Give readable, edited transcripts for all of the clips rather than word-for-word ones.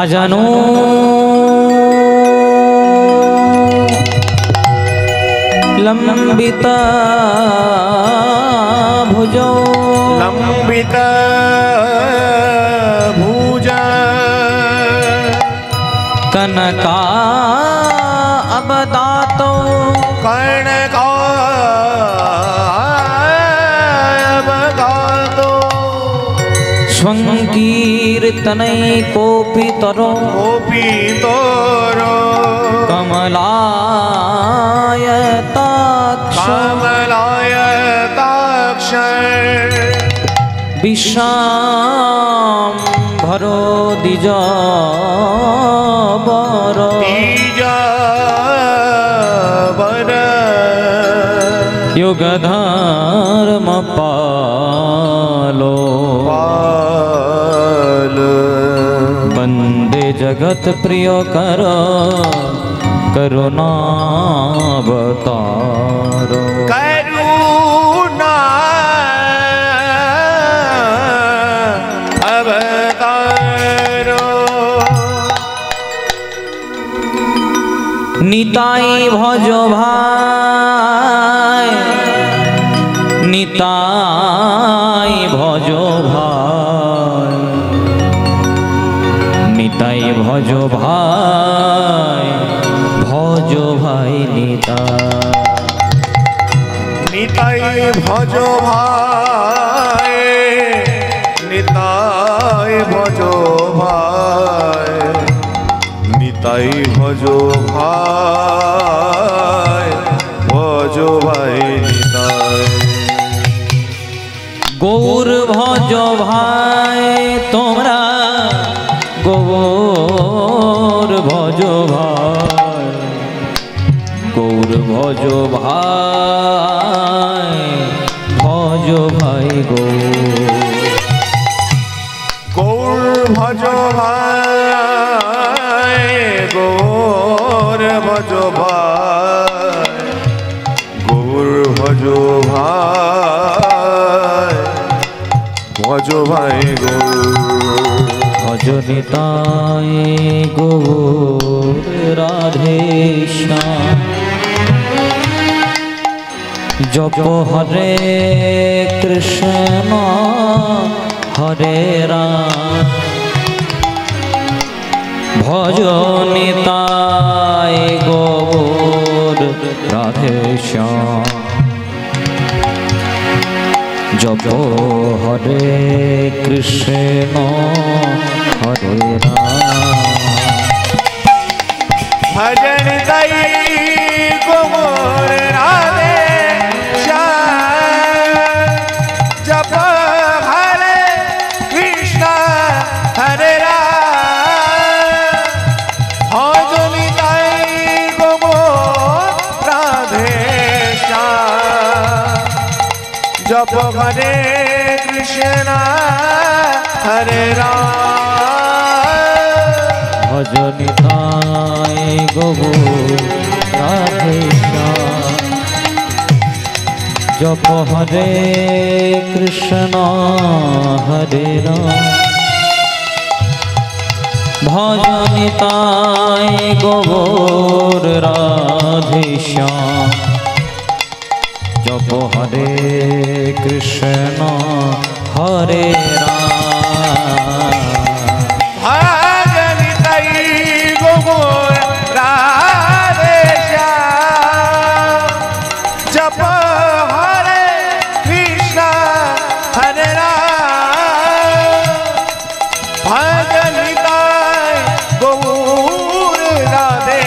आजानो लंबिता भुजो लंबिता भुजा कनका अबदातो कर्णका अबदातो स्वंकीर्तनै कोपितरो कमलायताक्ष विश्वाम्भरो द्विजबर युगधर्म पालो वंदे जगत प्रिय करो करुणावतारो करुणा अवतारो निताई भजो भाई निताई भजो भाई निताई भजो भाई भजो भाई निताई भजो भाई निताई भजो भाई निताई भजो भाई भजो भाई निताई गौर भजो भाई तोमरा गौर भजो भाई गौर भजो भाई भजो भाई गौर भजो भाई गौर भजो भाई गौर भजो भाई भजो भाई गौर भजो निताय गौर राधे श्याम जप हरे कृष्ण हरे राम भजो निताय गौर राधे श्याम जप हरे कृष्ण हरे राम भजन दई गौर राधे श्याम जप हरे कृष्ण हरे राम भजन दई गौर राधे श्याम जप हरे कृष्ण हरे राम भजो निताय गौर राधे श्याम जप हरे कृष्ण हरे राम भजो निताय गौर राधे श्याम जप हरे कृष्ण हरे राम भजन दई गौर राधे श्याम जप हरे कृष्ण हरे राम भजन दई गौर राधे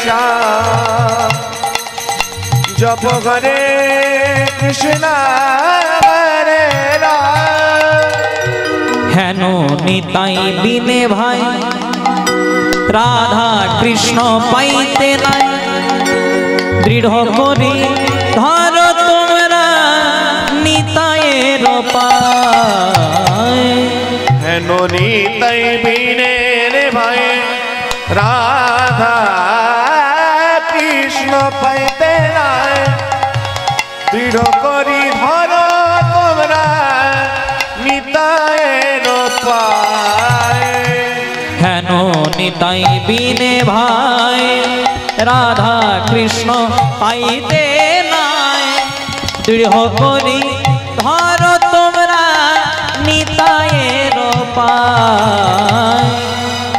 श्याम जप हरे कृष्ण हरे राम हेनो निताई बिने भाई राधा कृष्ण पाइते नाई दृढ़ करी धर तोमरा निताय पाए हेनो निताई बिने रे भाई राधा कृष्ण पाइते দৃঢ় করি ধর তোমরা নিতায়ের পায়। হেন নিতাই বিনে ভাই রাধা কৃষ্ণ পাইতে নাই, দৃঢ় করি ধর তোমরা নিতায়ের পায়।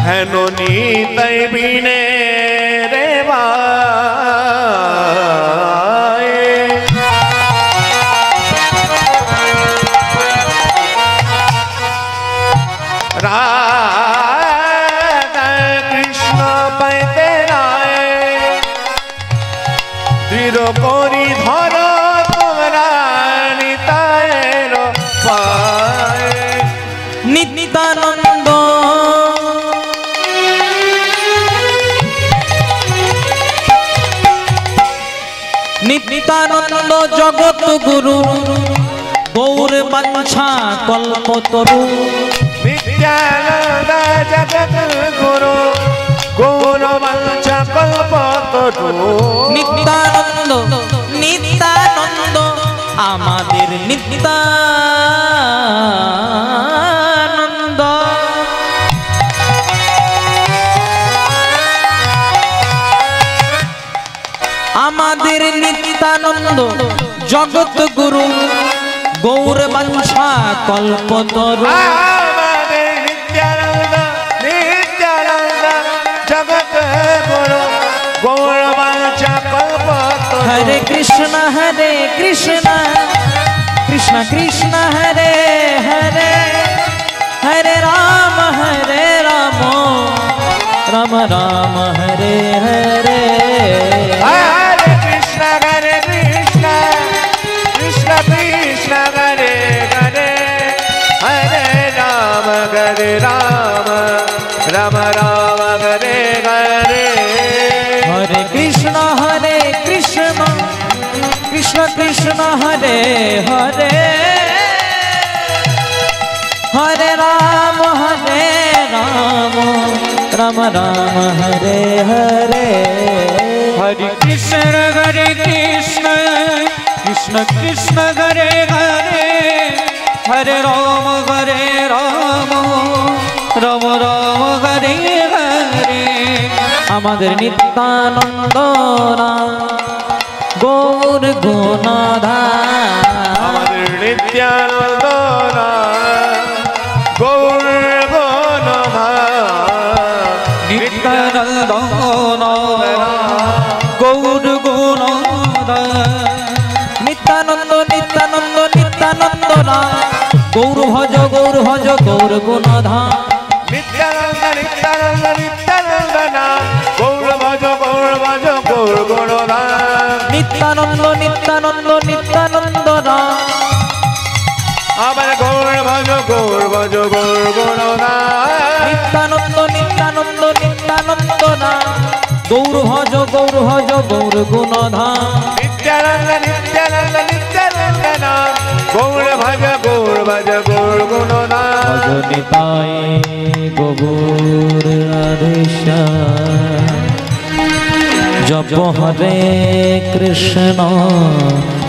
হেন নিতাই বিনে রে ভাই, রাধা কৃষ্ণ পাইতে নাই, দৃঢ় করি ধর তোমরা নিতায়ের পায়। নিত্যানন্দ নিত্যানন্দ জগৎ গুরু গৌর বাঞ্ছা কল্পতরু। নিত্যানন্দ জগৎ গুরু গৌর বাঞ্ছা কল্পতরু। নিত্যানন্দ নিত্যানন্দ আমাদের নিত্যানন্দ। আমাদের নিত্যানন্দ জগৎ গুরু গৌর বাঞ্ছা কল্পতরু। আমাদের নিত্যানন্দ নিত্যানন্দ জগৎ গুরু গৌর বাঞ্ছা কল্পতরু। হরে কৃষ্ণ কৃষ্ণ কৃষ্ণ হরে হরে, হরে রাম রাম রাম হরে হরে। हरे कृष्ण कृष्ण कृष्ण हरे हरे, हरे राम राम राम हरे हरे। हरे कृष्ण कृष्ण कृष्ण हरे हरे, हरे राम राम राम हरे हरे। हरे कृष्ण कृष्ण कृष्ण हरे हरे, हरे राम राम राम हरे हरे। আমাদের নিত্যানন্দ গৌর গুণধার, আমাদের নিত্যানন্দ গৌর গুণধার। নিত্যানন্দ গৌর গুণধার। নিত্যানন্দ নিত্যানন্দ নিত্যানন্দ গৌর ভজ গৌর গুণধার। নিত্যানন্দ নিত্যানন্দ নিত্যানন্দ নাম গৌর ভজ গৌর গুণধার। নিত্যানন্দ নিত্যানন্দ নিত্যানন্দ আবার গৌর ভজ গৌর গুণধার। নিত্যানন্দ নিত্যানন্দ নিত্যানন্দ গৌর ভজ গৌর গুণধার। নিত্যানন্দ নিত্যানন্দ নিত্যানন্দ নাম গৌর ভজ গৌর গুণধার। ভজ নিতাই গৌর রাধেশ্যাম, জপ হরে কৃষ্ণ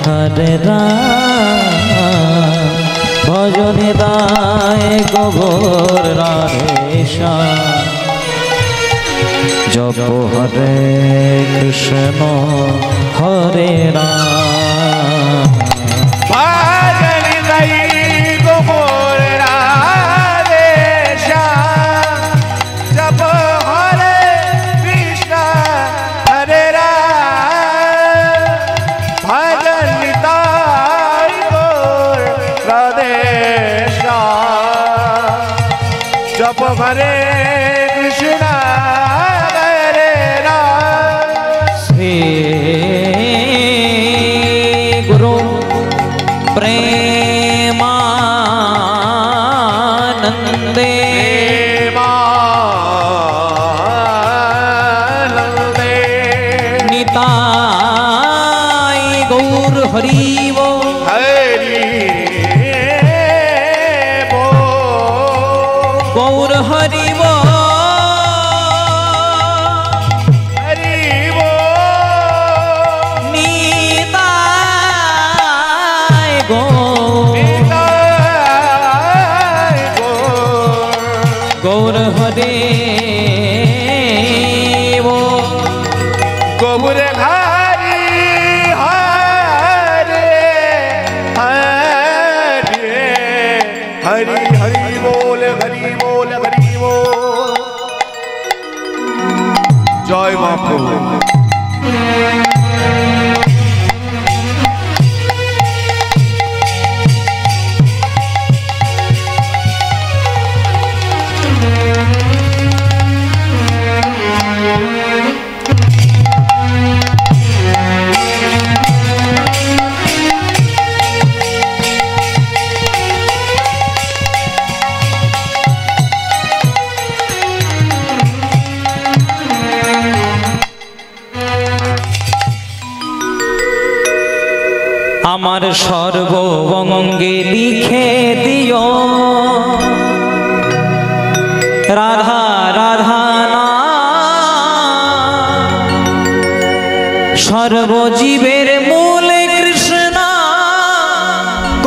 হরে রাম, ভজ নিতাই গৌর রাধেশ্যাম, জপ হরে কৃষ্ণ হরে রাম। ভজন গাই গৌর রাধেশ্যাম, জপ হরে কৃষ্ণ হরে রাম। ভজন নিতাই গৌর রাধেশ্যাম, জপ হরে কৃষ্ণ হরে রাম। श्री गुरु प्रेमानंदे प्रेमानंदे निताई गौर हरि वो हरि बोल। गौर हरि वो हरि बोल। निताई हरिव गौर हरि हरे हरे हरि हरि बोल हरि बोल हरि बोल। जय महाप्रभु। আমার সর্বঙ্গে লিখে দিও রাধা রাধা নাম, সর্বজীবের মূলে কৃষ্ণ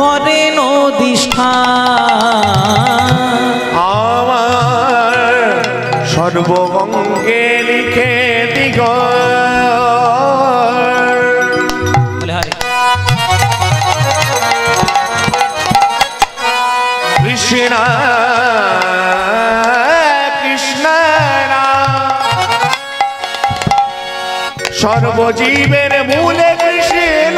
করেন অধিষ্ঠান। আমার সর্বঙ্গে লিখে দিগ কৃষ্ণ কৃষ্ণ সর্বজীবের মূলে কৃষ্ণ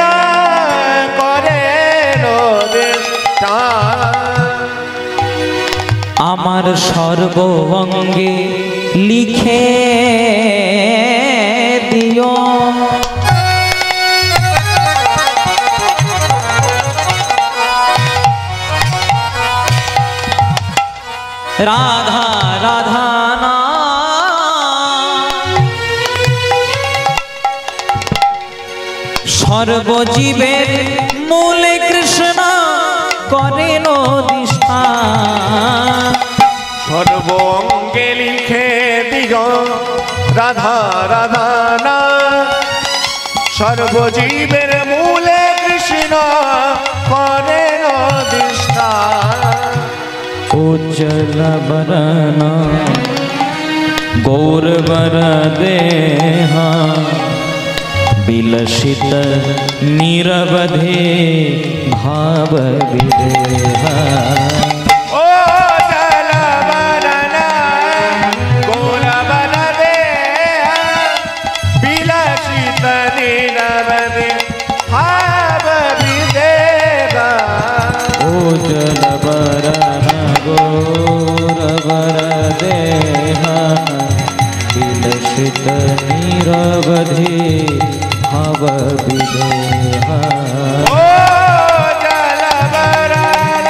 করেন অধিষ্ঠান। আমার সর্বঙ্গে লিখে দিও রাধা রাধা নাম, সর্বজীবের মূলে কৃষ্ণ করেন অধিষ্ঠান। সর্বঙ্গে লিখে দিগ রাধা রাধা না, সর্বজীবের মূলে কৃষ্ণ করেন অধিষ্ঠান। উজ্জ্বল বরণ গৌরবর দেহা, বিলসিত নিরবধে ভাব বিদেহা। ও জল বরণ গৌরবর দেহা, বিলসিত নিরবধে ভাব বিদেহা। উজ্জ্বল বরণ গৌরবর দেহা, বিলসিত নিরবধি ভাব বিদেহা। ও জল বরণ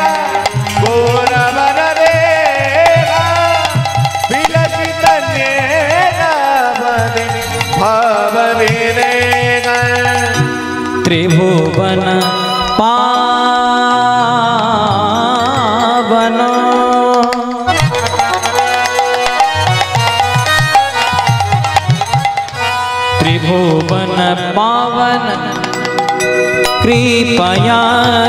গৌরবর দেহা, বিলসিত নিরবধি ভাব বিদেহা। ত্রিভুবন পাবন ত্রিভुवन पावन कृपयालेश्वर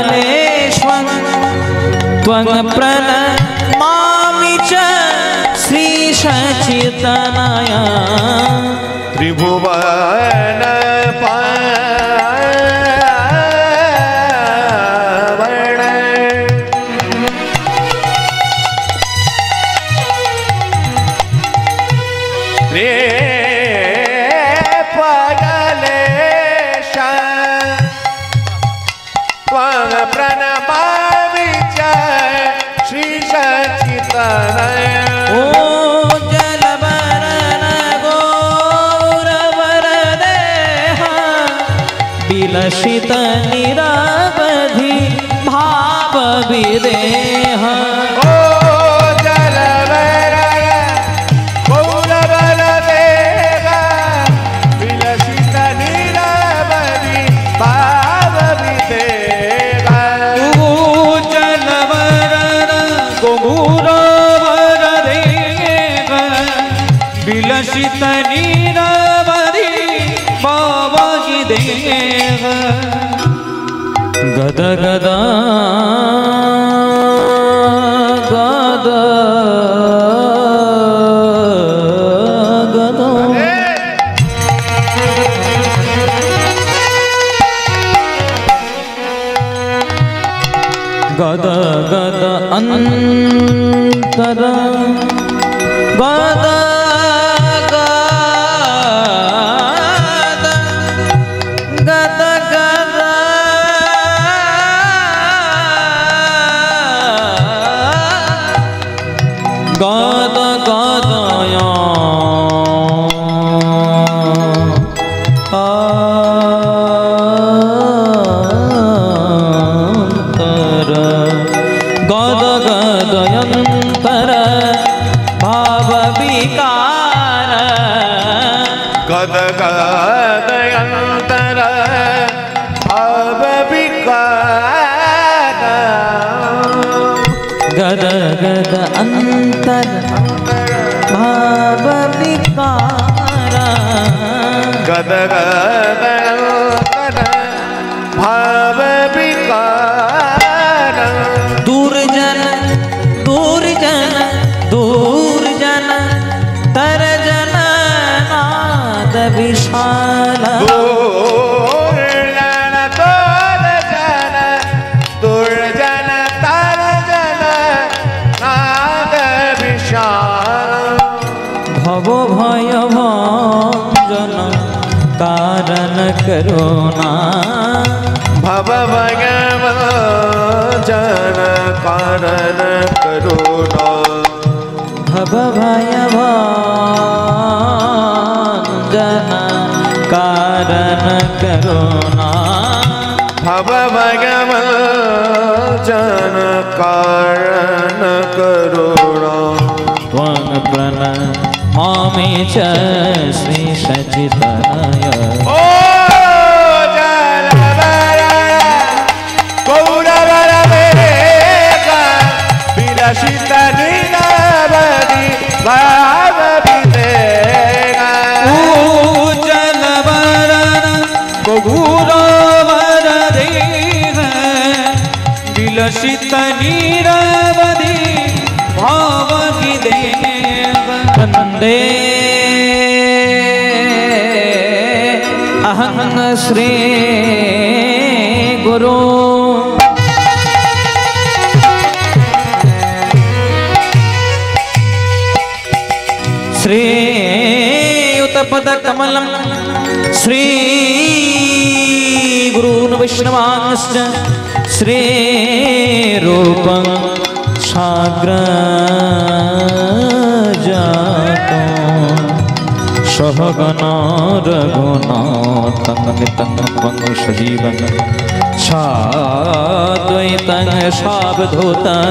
त्वं प्रणमामि च श्री सच्चिदानंद। त्रिभुवन पावन त्वं प्रणमामि च श्री सच्चिदानंद। ओ जलबरन गौरवर देहा, विलसित निरवधि भाव विदेहा। ओ जलबरन गौरवर देहा, विलसित निरवधि भाव विदेहा। गौरवर देहा, विलसित निरवधि भाव विदेहा। गद गद गद गद गद अंतर गद गद गद गद गदया गद गदयंतर भाव विकार गद गदयंतर भाव विकार गद गद अंतर भाव विकार गद गदयंतर भाव विकार दूरजन दूरजन दूरजन तरजन नाद विशाल दुर्जन दुर्जन दुर्जन तरजन नाद विशाल भव भय भंजन कारण करुणा भव भगवंजन कारण करुणा भव भय भंजन कारण करुणा भव भगवंजन कारण करुणा त्वं प्रणमामि च श्री सच्चिदानय ओ जलवरण गौरवर वेग विलसित नीलावधि भाव विवेक ओ जलवरण गौरवर देह विलसित नीलावधि भाव विवेक वन्दे अहं श्री गुरु श्रीयुतपद कमलं श्री गुरून् वैष्णवांश्च श्री रूपं साग्रजातं सहगना रघुनाथं नितं त्वं सजीवं साद्वैतं सावधूतं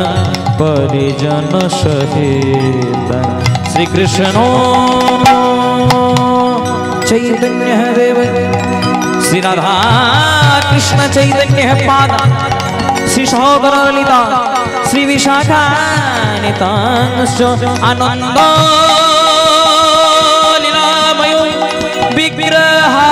परिजन सहितं श्री कृष्णो चैतन्य देव श्री राधा कृष्ण चैतन्य पाद श्री सहोदर ललिता श्री विशाखा नितांश्च आनंद लीलामय विग्रहाय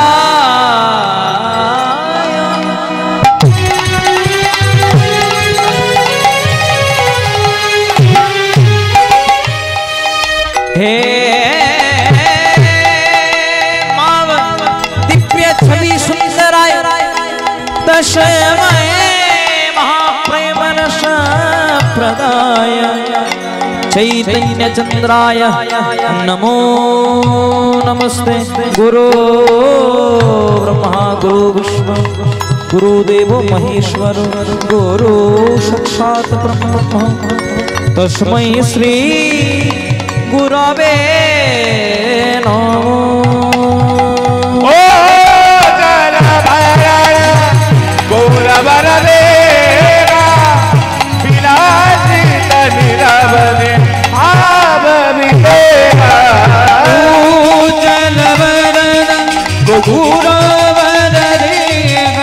हे माव दिव्य छवि सुंदराय दशमय महाप्रेम रस प्रदाय चैतन्य चंद्राय नमो नमस्ते गुरु ब्रह्मा गुरु विष्णु गुरुदेव महेश्वर गुरु साक्षात् ब्रह्म तस्मै श्री गुरवे नमो ओ जलवरण गौरवर वेग विलसित नीलावधि भाव विवेक जलवरण गौरवर देह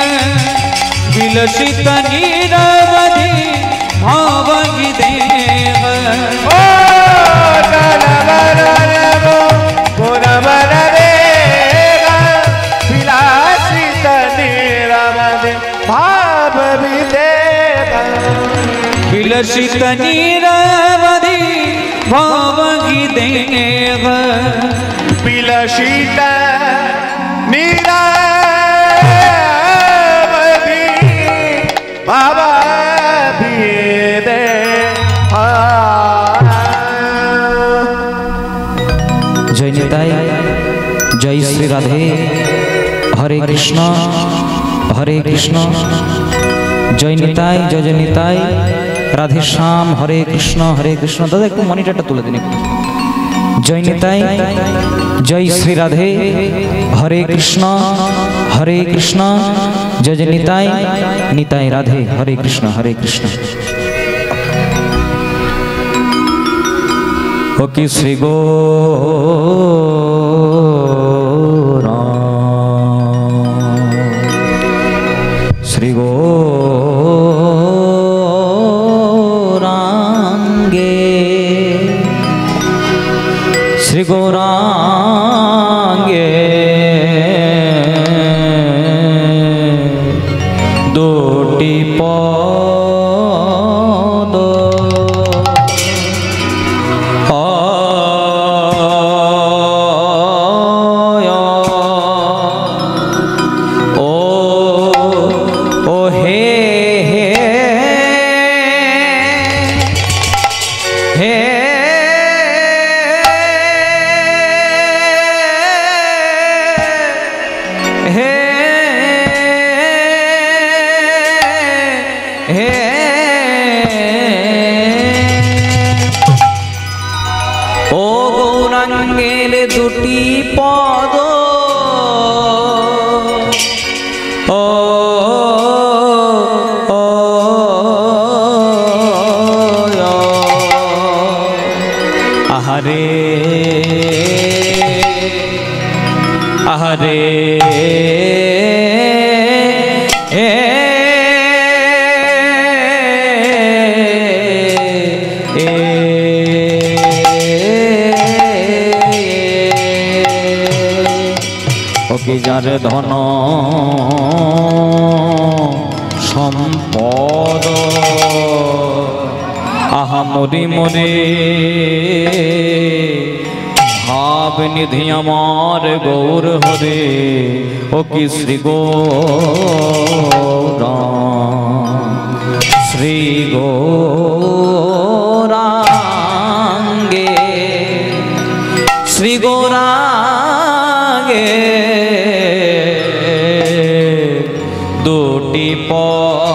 विलसित नीलावधि भाव विदेह ओ जलवरण गौरवर वेग विलसित नीलावधि भाव विवेक विलसित नीलावधि भाव विदेह विलसित नीलावधि भाव विवेक রাধে হরে কৃষ্ণ জয় নিতাই জয় জয় নিতাই রাধে শ্যাম হরে কৃষ্ণ দাদা একটু মনিটরটা তুলে দিন একটু জয় নিতাই জয় শ্রী রাধে হরে কৃষ্ণ জয় জয় নিতাই নিতাই রাধে হরে কৃষ্ণ ও কি শ্রী গো শ্রী গৌরাঙ্গে শ্রী গৌরাঙ্গে দুটি পদ দুটি পদ আহারে আহারে যার ধন সম্পদ আহা মরি মরে ভাব নিধি আমার গৌর হরে ও কি শ্রী শ্রী গৌরাঙ্গে শ্রী গৌরাঙ্গে দুটি পদ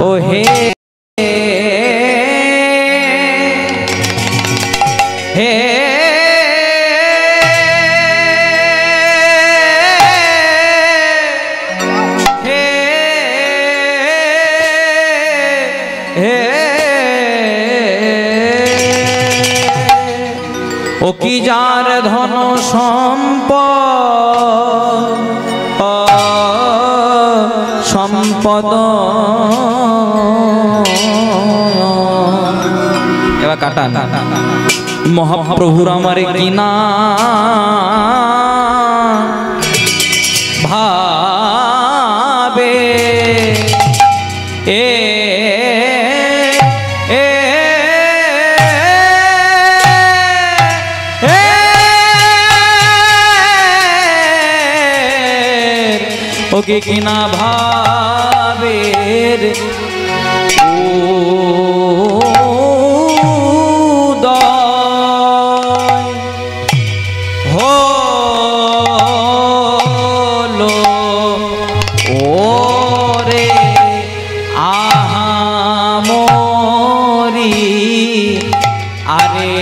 ও হে হে ও কি যার ধন সম্পদ এবার কাটা মহাপ্রভুর আমারে কিনা ভাবে ওকে কিনা ভাবের উদয় হলো ওরে আহা মরি আরে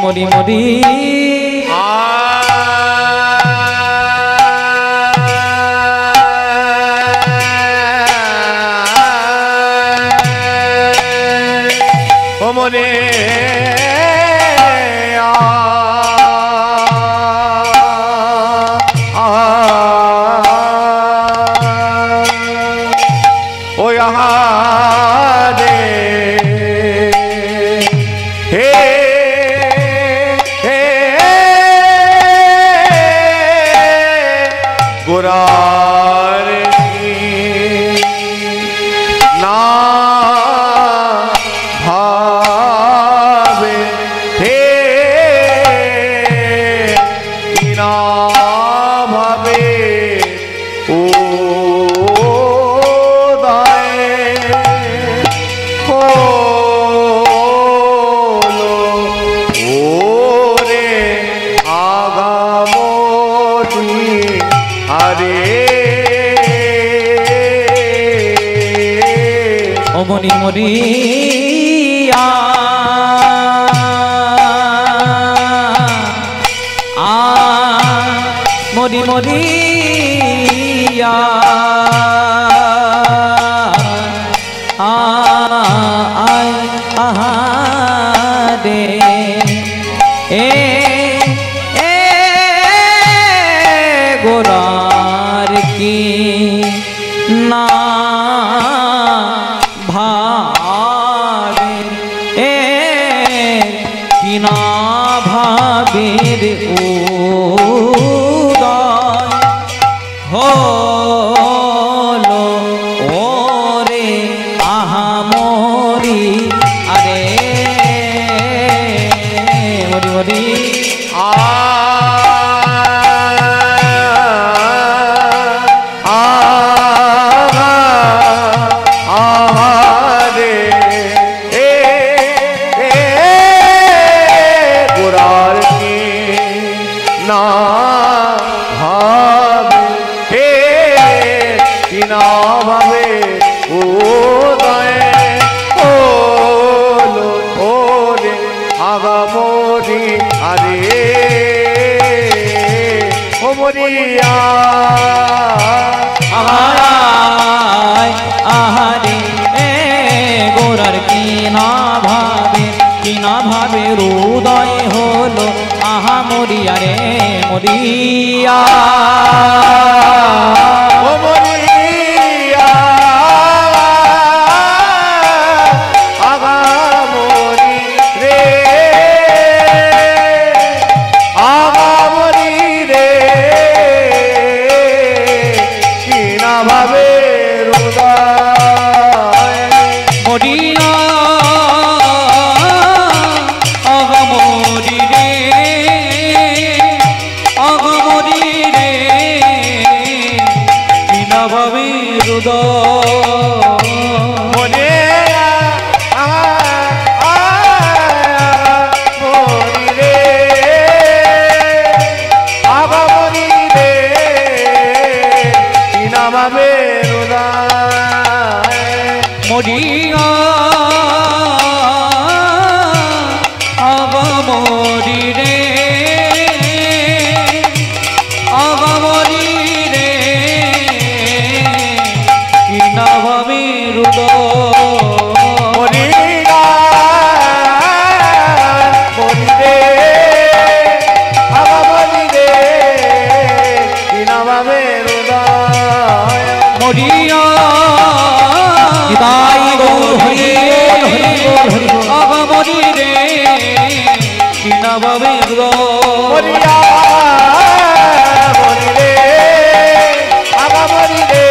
মরি মরি মনে ও রে হে গোরার না ভাবে হে না মনি মরিয়া মরি মরিয়া আহারে গোরার কি না ভাবে কি না ভাবের উদয় হলো ওরে আহামরি আরে মরি মরি আহারে গোরার কি না ভাবে হৃদয় হলো আহা মরিয়া রে মরিয়া ও মরিয়া আগা মরি রে আগা মরি রে কি না ভাবে হৃদয় মরিয়া আগা মরি রে আগা মরি রে কি না ভাবে হৃদয় মনে মরি রে আগা মরি রে কি না ভাবে হৃদয় মরিয়া আগা মরি রে আগা মরি রে কি না ভাবে হৃদয় মরিয়া মরি রে আগা মরি রে কি না ভাবে হৃদয় মরিয়া নিতাই গৌর হরি হরি হরি আগা মরি রে কি না ভাবে হৃদয় মরিয়া মরি রে আগা মরি রে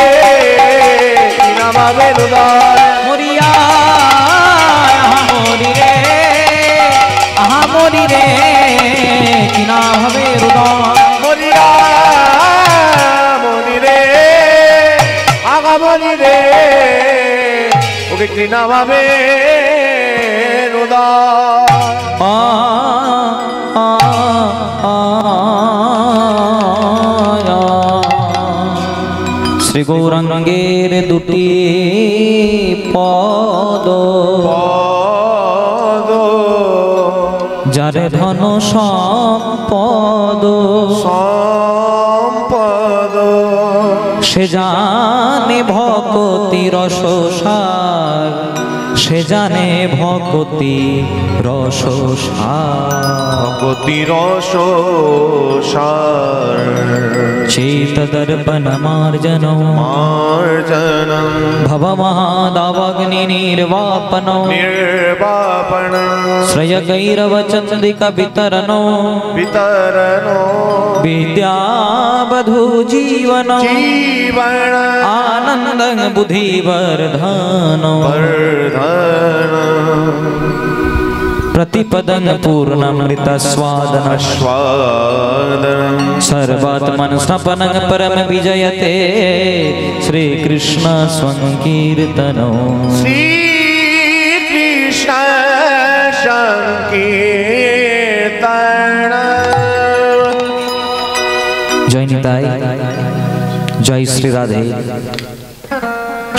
কি না ভাবে হৃদয় মরিয়া আহা মরি রে আহা মরি রে কি না ভাবে হৃদয় মরিয়া মরি রে আগা মরি রে ওকে কি না ভাবে হৃদয় শ্রী গৌরাঙ্গের দুটি পদ পদ যারে ধন সম্পদ সম্পদ সে জানে ভকতি রসসার সে জানে ভকতি রসসার ভগতি রস সার চেতদর্পণ মার্জন মার্জন ভবমহাদাবগ্নি নির্वापन निर्वापण श्रयगैरव चंदिका वितरनो वितरनो विद्यावधू जीवन जीवन आनंद बुद्धिवर्धन वर्धन प्रतिपदन पूर्णमृत स्वादन स्वादन सर्वात्मन स्नपनं परम विजयते श्री कृष्ण संकीर्तनो श्री कृष्ण संकीर्तन जय निताई जय श्री राधे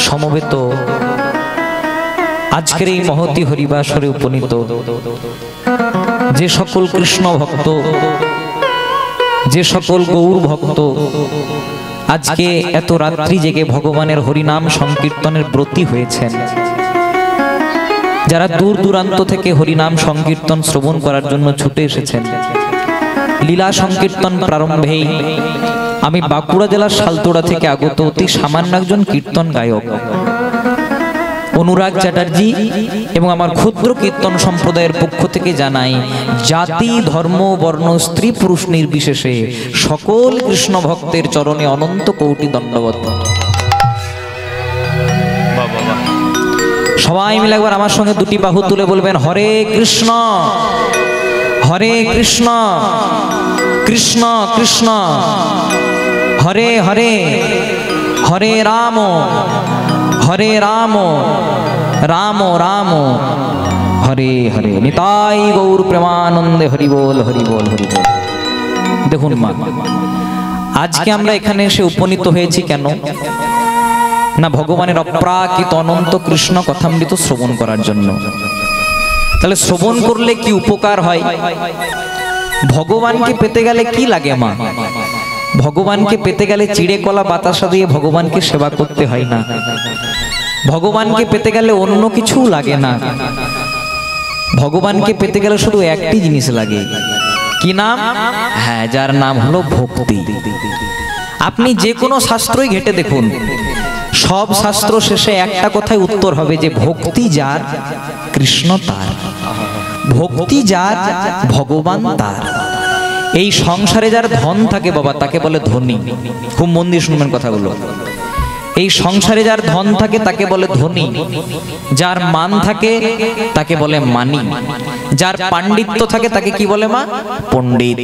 समवेत আজকের এই মহতি হরিবাসরে উপনীত যে সকল কৃষ্ণ ভক্ত, যে সকল গৌর ভক্ত আজকে এত রাত্রি জেগে ভগবানের হরিনাম সংকীর্তনের ব্রতী হয়েছেন, যারা দূর দূরান্ত থেকে হরিনাম সংকীর্তন শ্রবণ করার জন্য ছুটে এসেছেন, লীলা সংকীর্তন প্রারম্ভেই আমি বাঁকুড়া জেলার শালতোড়া থেকে আগত অতি সামান্য একজন কীর্তন গায়ক অনুরাগ চ্যাটার্জি এবং আমার ক্ষুদ্র কীর্তন সম্প্রদায়ের পক্ষ থেকে জানাই, জাতি ধর্ম বর্ণ স্ত্রী পুরুষ নির্বিশেষে সকল কৃষ্ণ ভক্তের চরণে অনন্ত কোটি দণ্ডবত। সবাই মিলে একবার আমার সঙ্গে দুটি বাহু তুলে বলবেন, হরে কৃষ্ণ হরে কৃষ্ণ কৃষ্ণ কৃষ্ণ হরে হরে, হরে রাম হরে রাম রাম রাম হরে হরে। নিতাই গৌর প্রেমানন্দে হরি বল হরি বল হরি বল। দেখুন মা, আজকে আমরা এখানে এসে উপনীত হয়েছি কেন না, ভগবানের অপ্রাকৃত অনন্ত কৃষ্ণ কথামৃত শ্রবণ করার জন্য। তাহলে শ্রবণ করলে কি উপকার হয়? ভগবানকে পেতে গেলে কি লাগে মা? ভগবানকে পেতে গেলে চিড়ে কলা বাতাসা দিয়ে ভগবানকে সেবা করতে হয় না। ভগবানকে পেতে গেলে অন্য কিছু লাগে না। ভগবানকে পেতে গেলে শুধু একটি জিনিস লাগে, কি নাম? হ্যাঁ, যার নাম হলো ভক্তি। আপনি যে কোনো শাস্ত্রই ঘেটে দেখুন, সব শাস্ত্র শেষে একটা কথাই উত্তর হবে যে ভক্তি যার কৃষ্ণ তার, ভক্তি যার ভগবান তার। এই সংসারে যার ধন থাকে বাবা তাকে বলে ধনী। খুব মন দিয়ে শুনবেন কথাগুলো। এই সংসারে যার ধন থাকে তাকে বলে ধনী, যার মান থাকে তাকে বলে মানি, যার পাণ্ডিত্য থাকে তাকে কি বলে মা? পণ্ডিত।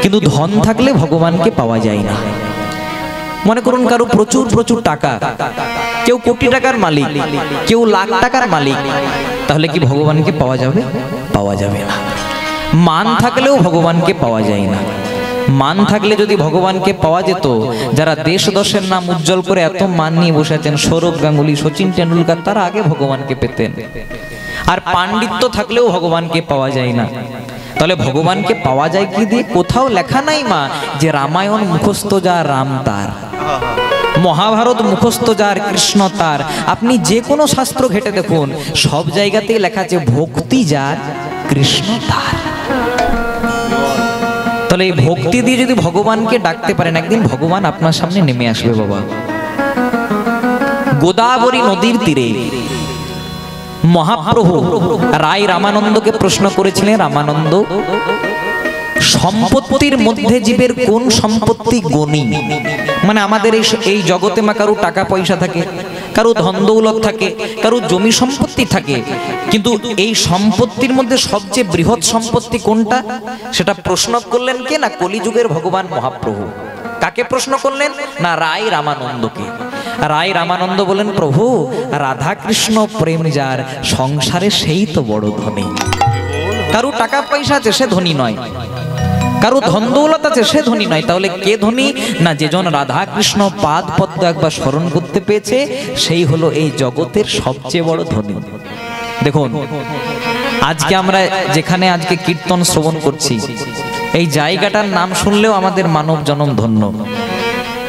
কিন্তু ধন থাকলে ভগবানকে পাওয়া যায় না। মনে করুন কারো প্রচুর প্রচুর টাকা, কেউ কোটি টাকার মালিক, কেউ লাখ টাকার মালিক, তাহলে কি ভগবানকে পাওয়া যাবে? পাওয়া যাবে না। মান থাকলেও ভগবানকে পাওয়া যায় না। মান থাকলে যদি ভগবানকে পাওয়া যেত, যারা দেশ দশের নাম উজ্জ্বল করে এত মান নিয়ে বসে আছেন, সৌরভ গাঙ্গুলি, সচিন টেন্ডুলকার, তারা আগে ভগবানকে পেতেন। আর পাণ্ডিত্য থাকলেও ভগবানকে পাওয়া যায় না। তাহলে ভগবানকে পাওয়া যায় কি দিয়ে? কোথাও লেখা নাই মা যে রামায়ণ মুখস্থ যার রাম তার, মহাভারত মুখস্থ যার কৃষ্ণ তার। আপনি যে কোনো শাস্ত্র ঘেটে দেখুন, সব জায়গাতেই লেখা আছে ভক্তি যার কৃষ্ণ তার। তাহলে এই ভক্তি দিয়ে যদি ভগবানকে ডাকতে পারেন, একদিন ভগবান আপনার সামনে নেমে আসবে বাবা। গোদাবরী নদীর তীরে মহাপ্রভু রায় রামানন্দকে প্রশ্ন করেছিলেন, রামানন্দ, সম্পত্তির মধ্যে জীবের কোন সম্পত্তি গণী? মানে আমাদের এই জগতে মা কারো টাকা পয়সা থাকে, কারো ধন দৌলত থাকে, কারো জমি সম্পত্তি থাকে, কিন্তু এই সম্পত্তির মধ্যে সবচেয়ে বৃহৎ সম্পত্তি কোনটা? সেটা প্রশ্ন করলেন কে? না কলিযুগের ভগবান মহাপ্রভু। কাকে প্রশ্ন করলেন? না রায় রামানন্দকে। রায় রামানন্দ বলেন, প্রভু রাধা কৃষ্ণ প্রেম যার সংসারে সেই তো বড় ধনী। কারো টাকা পয়সা আছে সে ধনী নয়, কারো ধন দৌলত আছে সে ধনী নয়। তাহলে কে ধনী? না যেজন রাধা কৃষ্ণ পাদ পদ্ম একবার স্মরণ করতে পেয়েছে, সেই হলো এই জগতের সবচেয়ে বড় ধনী। দেখুন আজকে আমরা যেখানে আজকে কীর্তন শ্রবণ করছি, এই জায়গাটার নাম শুনলেও আমাদের মানব জনম ধন্য।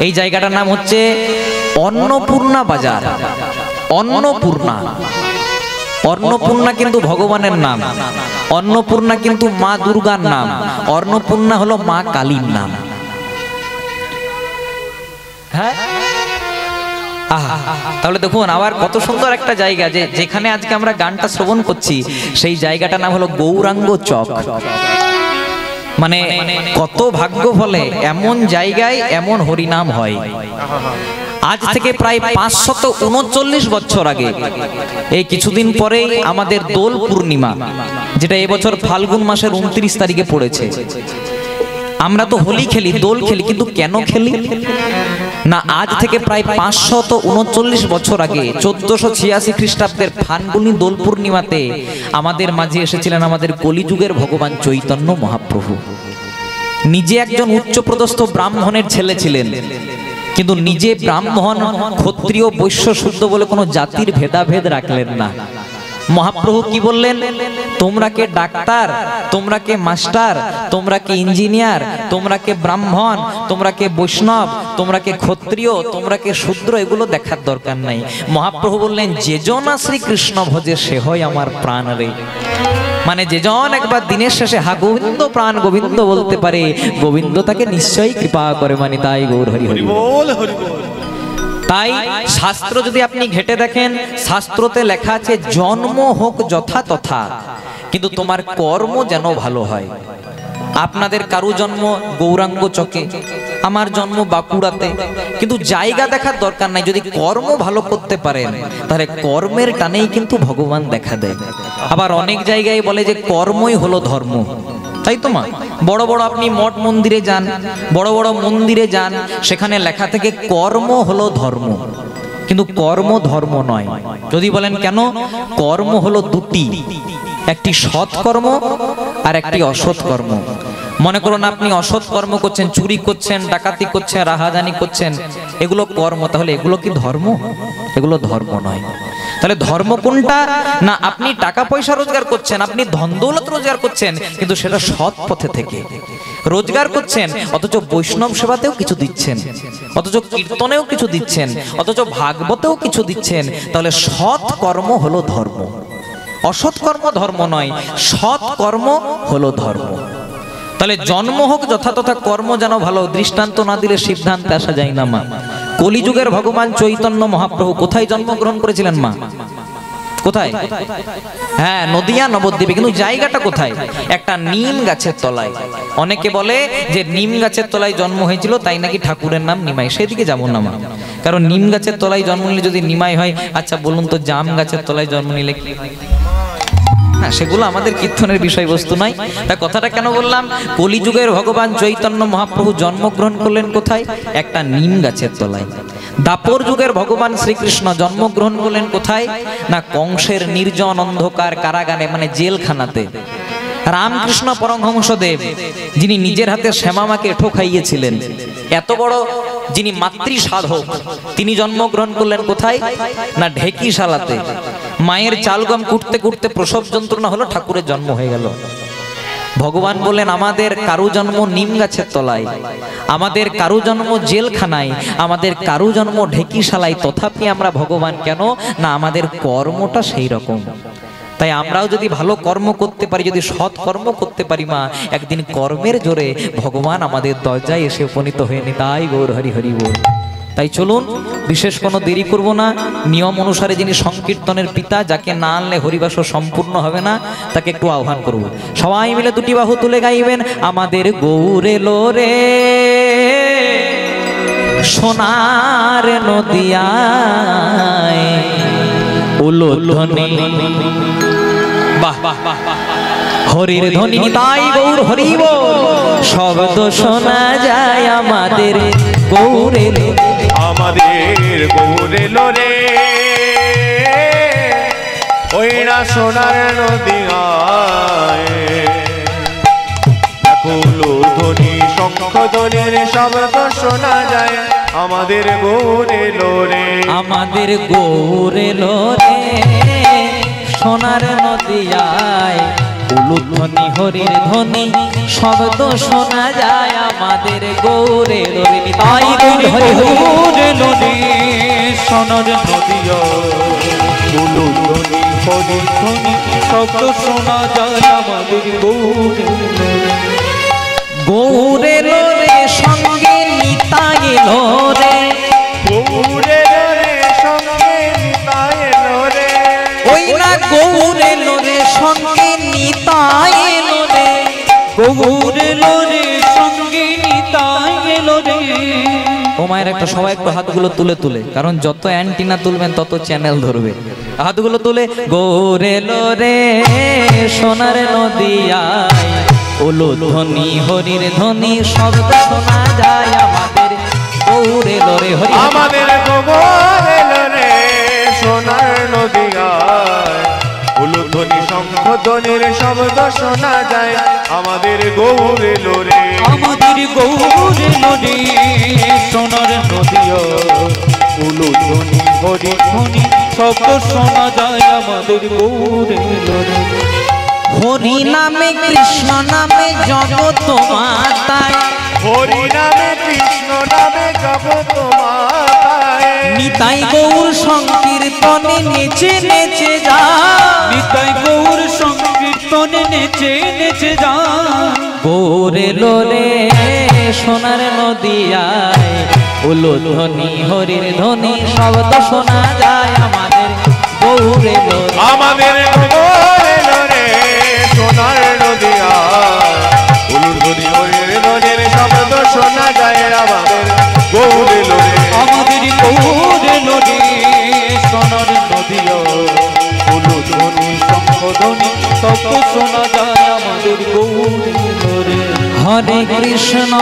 এই জায়গাটার নাম হচ্ছে অন্নপূর্ণা বাজার। অন্নপূর্ণা, অন্নপূর্ণা কিন্তু ভগবানের নাম, অন্নপূর্ণা কিন্তু মা দুর্গার নাম, অন্নপূর্ণা হলো মা কালীর নাম। হ্যাঁ, তাহলে দেখুন আবার কত সুন্দর একটা জায়গা, যে যেখানে আজকে আমরা গানটা শ্রবণ করছি, সেই জায়গাটার নাম হলো গৌরাঙ্গ চক। মানে কত ভাগ্য ফলে এমন জায়গায় এমন হরিনাম হয়। আজ থেকে প্রায় 539 বছর আগে, এই কিছুদিন পরেই আমাদের দোল পূর্ণিমা, যেটা এবছর ফাল্গুন মাসের 29 তারিখে পড়েছে। আমরা তো হোলি খেলি, দোল খেলি, কিন্তু কেন খেলি না, আজ থেকে প্রায় 539 বছর আগে 1486 খ্রিস্টাব্দের ফাল্গুনী দোল পূর্ণিমাতে আমাদের মাঝে এসেছিলেন আমাদের কলিযুগের ভগবান চৈতন্য মহাপ্রভু। নিজে একজন উচ্চপদস্থ ব্রাহ্মণের ছেলে ছিলেন, কিন্তু নিজে ব্রাহ্মণ ক্ষত্রিয় বৈশ্য শুদ্ধ বলে কোনো জাতির ভেদাভেদ রাখলেন না। মহাপ্রভু কি বললেন? তোমরা কে ডাক্তার, তোমরা কে মাস্টার, তোমরা কে ইঞ্জিনিয়ার, তোমরা কে ব্রাহ্মণ, তোমরা কে বৈষ্ণব, তোমরা কে ক্ষত্রিয়, তোমরা কে শূদ্র, এগুলো দেখার দরকার নাই। মহাপ্রভু বললেন যে জনা শ্রীকৃষ্ণ ভজে সে হয় আমার প্রাণ রে। মানে যে জন একবার দিনের শেষে হা গোবিন্দ প্রাণ গোবিন্দ বলতে পারে, গোবিন্দ তাকে নিশ্চয়ই কৃপা করে। মানে তাই গৌর হরি হরি বল, হরি বল। তাই শাস্ত্র যদি আপনি ঘেটে দেখেন, শাস্ত্রতে লেখা আছে জন্ম হোক যথা তথা, কিন্তু তোমার কর্ম যেন ভালো হয়। আপনাদের কারু জন্ম গৌরাঙ্গ চকে, আমার জন্ম বাঁকুড়াতে, কিন্তু জায়গা দেখার দরকার নাই। যদি কর্ম ভালো করতে পারেন তাহলে কর্মের টানেই কিন্তু ভগবান দেখা দেয়। আবার অনেক জায়গায় বলে যে কর্মই হলো ধর্ম, তাই তো মা? বড় বড় আপনি মঠ মন্দিরে যান, বড় বড় মন্দিরে যান, সেখানে লেখা থেকে কর্ম হলো ধর্ম, কিন্তু কর্ম ধর্ম নয়। যদি বলেন কেন? কর্ম হলো দুটি, একটি সৎ কর্ম আর একটি অসৎ কর্ম। মনে করুন আপনি অসৎ কর্ম করছেন, চুরি করছেন, ডাকাতি করছেন, রাহাজানি করছেন, এগুলো কর্ম, তাহলে এগুলো কি ধর্ম? এগুলো ধর্ম নয়। তাহলে ধর্ম কোনটা? না আপনি টাকা পয়সা রোজগার করছেন, আপনি ধন দৌলত রোজগার করছেন, কিন্তু সেটা সৎ পথে থেকে রোজগার করছেন, অথচ বৈষ্ণব সেবাতেও কিছু দিচ্ছেন, অথচ কীর্তনেও কিছু দিচ্ছেন, অথচ ভাগবতেও কিছু দিচ্ছেন, তাহলে সৎ কর্ম হলো ধর্ম। অসৎ কর্ম ধর্ম নয়, সৎ কর্ম হলো ধর্ম। তাহলে জন্ম হোক যথাতথা, কর্ম যেন ভালো। দৃষ্টান্ত না দিলে সিদ্ধান্তে আসা যায় না মা। কলিযুগের ভগবান চৈতন্য মহাপ্রভু কোথায় জন্মগ্রহণ করেছিলেন মা? কোথায়? হ্যাঁ, নদিয়া নবদ্বীপে, কিন্তু জায়গাটা কোথায়? একটা নিম গাছের তলায়। অনেকে বলে যে নিম গাছের তলায় জন্ম হয়েছিল, তাই নাকি ঠাকুরের নাম নিমাই। সেদিকে যাবো না মা, কারণ নিম গাছের তলায় জন্ম নিলে যদি নিমাই হয়, আচ্ছা বলুন তো জাম গাছের তলায় জন্ম নিলে কি হয়? না, সেগুলো আমাদের কীর্তনের বিষয়বস্তু নয়। তা কথাটা কেন বললাম? কলিযুগের ভগবান চৈতন্য মহাপ্রভু জন্মগ্রহণ করলেন কোথায়? একটা নিম গাছের তলায়। দাপর যুগের ভগবান শ্রীকৃষ্ণ জন্মগ্রহণ করলেন কোথায়? না কংসের নির্জন অন্ধকার কারাগারে, মানে জেলখানাতে। রামকৃষ্ণ পরমহংসদেব, যিনি নিজের হাতে শ্যামামাকে এঁঠো খাইয়েছিলেন, এত বড় যিনি মাতৃ সাধক, তিনি জন্মগ্রহণ করলেন কোথায়? না ঢেকিশালাতে। মায়ের চালগম কুটতে কুটতে প্রসব যন্ত্রণা হলো, ঠাকুরের জন্ম হয়ে গেল। ভগবান বললেন আমাদের কারু জন্ম নিম গাছের তলায়, আমাদের কারু জন্ম জেলখানায়, আমাদের কারু জন্ম ঢেকিশালায়, তথাপি আমরা ভগবান কেন? না আমাদের কর্মটা সেই রকম। তাই আমরাও যদি ভালো কর্ম করতে পারি, যদি সৎ কর্ম করতে পারি মা, একদিন কর্মের জোরে ভগবান আমাদের দরজায় এসে উপনীত হয়ে নি। তাই গৌর হরি হরি বল। তাই চলুন, বিশেষ কোনো দেরি করব না। নিয়ম অনুসারে যিনি সংকীর্তনের পিতা, যাকে না আনলে হরিবাস সম্পূর্ণ হবে না, তাকে একটু আহ্বান করব। সবাই মিলে দুটি বাহু তুলে গাইবেন, আমাদের গৌর এলো রে সোনার নদিয়ায় উলুধ্বনি। বাহ বাহ বাহ, হরির ধ্বনি তাই গৌর হরি বল। শব্দ শোনা যায় আমাদের গৌর এলো, আমাদের গৌর এলো রে ওই না সোনার নদিয়ায়। দেখো ধ্বনি শঙ্খ ধ্বনির শব্দ শোনা যায়, আমাদের গৌর এলো রে, আমাদের গৌর এলো রে সোনার নদিয়ায় উলুধ্বনি হরির ধ্বনি শব্দ শোনা যায়, আমাদের গৌর এলো রে। তাই গৌর হরি গৌর এলো রে সোনার নদিয়ায় উলুধ্বনি হরির ধ্বনি শব্দ শোনা যায়, আমাদের গৌর এলো রে। গৌর এলো রে সঙ্গে নিতাই এলো রে, গৌর এলো রে সঙ্গে নিতাই এলো রে। ওই না গৌর এলো রে সঙ্গে নিতাই এলো রে, গৌর এলো রে সঙ্গে নিতাই এলো রে। ও মায়ের একটা সবাই একটু হাতগুলো তুলে তুলে, কারণ যত অ্যান্টিনা তুলবেন তত চ্যানেল ধরবে। হাতগুলো তুলে গৌর এলো রে সোনার নদিয়ায় উলুধ্বনি হরির ধ্বনি শব্দ শোনা যায়, আমাদের গৌর এলো রে হরি। আমাদের গৌর এলো রে সোনার নদিয়ায় উলুধ্বনি শঙ্খ ধ্বনির শব্দ শোনা যায়, আমাদের গৌর এলো রে, আমাদের গৌর এলো রে সোনার নদিয়ায় উলুধ্বনি হরির ধ্বনি শব্দ শোনা যায় আমাদের গৌরে লোরে। হরি নামে কৃষ্ণ নামে জগৎ মাতায়, হরি নামে কৃষ্ণ নামে জগৎ মাতায়, নিতাই গৌর সংকীর্তনে নেচে নেচে যায়, নিতাই গৌর সংকীর্তনে নেচে নেচে যায়। গৌরে লোরে সোনার নদিয়ায়, উলুধ্বনি হরির ধ্বনি শব্দ শোনা যায় আমাদের গৌরে লোরে। আমাদের গৌরে লোরে সোনার নদিয়া, উলুধ্বনি হরির ধ্বনির শব্দ শোনা যায় আমাদের গৌরে লোরে। আমাদের গৌরে লোরে সোনার নদিয়া, উলুধ্বনি শঙ্খধ্বনি শব্দ শোনা যায় আমাদের গৌরে লোরে। হরে কৃষ্ণ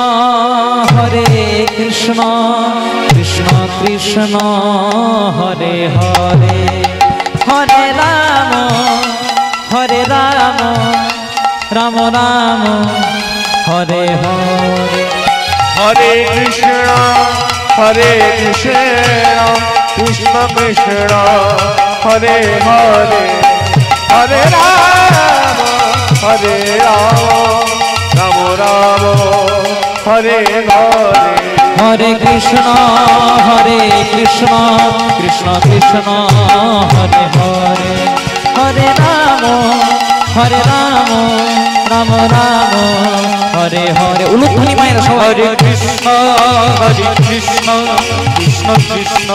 কৃষ্ণ কৃষ্ণ হরে হরে, হরে রাম রাম রাম হরে হরে। হরে কৃষ্ণ কৃষ্ণ কৃষ্ণ হরে হরে, হরে রাম রাম রাম হরে হরে। হরে কৃষ্ণ কৃষ্ণ কৃষ্ণ হরে হরে, হরে রাম রাম রাম হরে হরে। উলুধ্বনি মায়ের সবাই। হরে কৃষ্ণ কৃষ্ণ কৃষ্ণ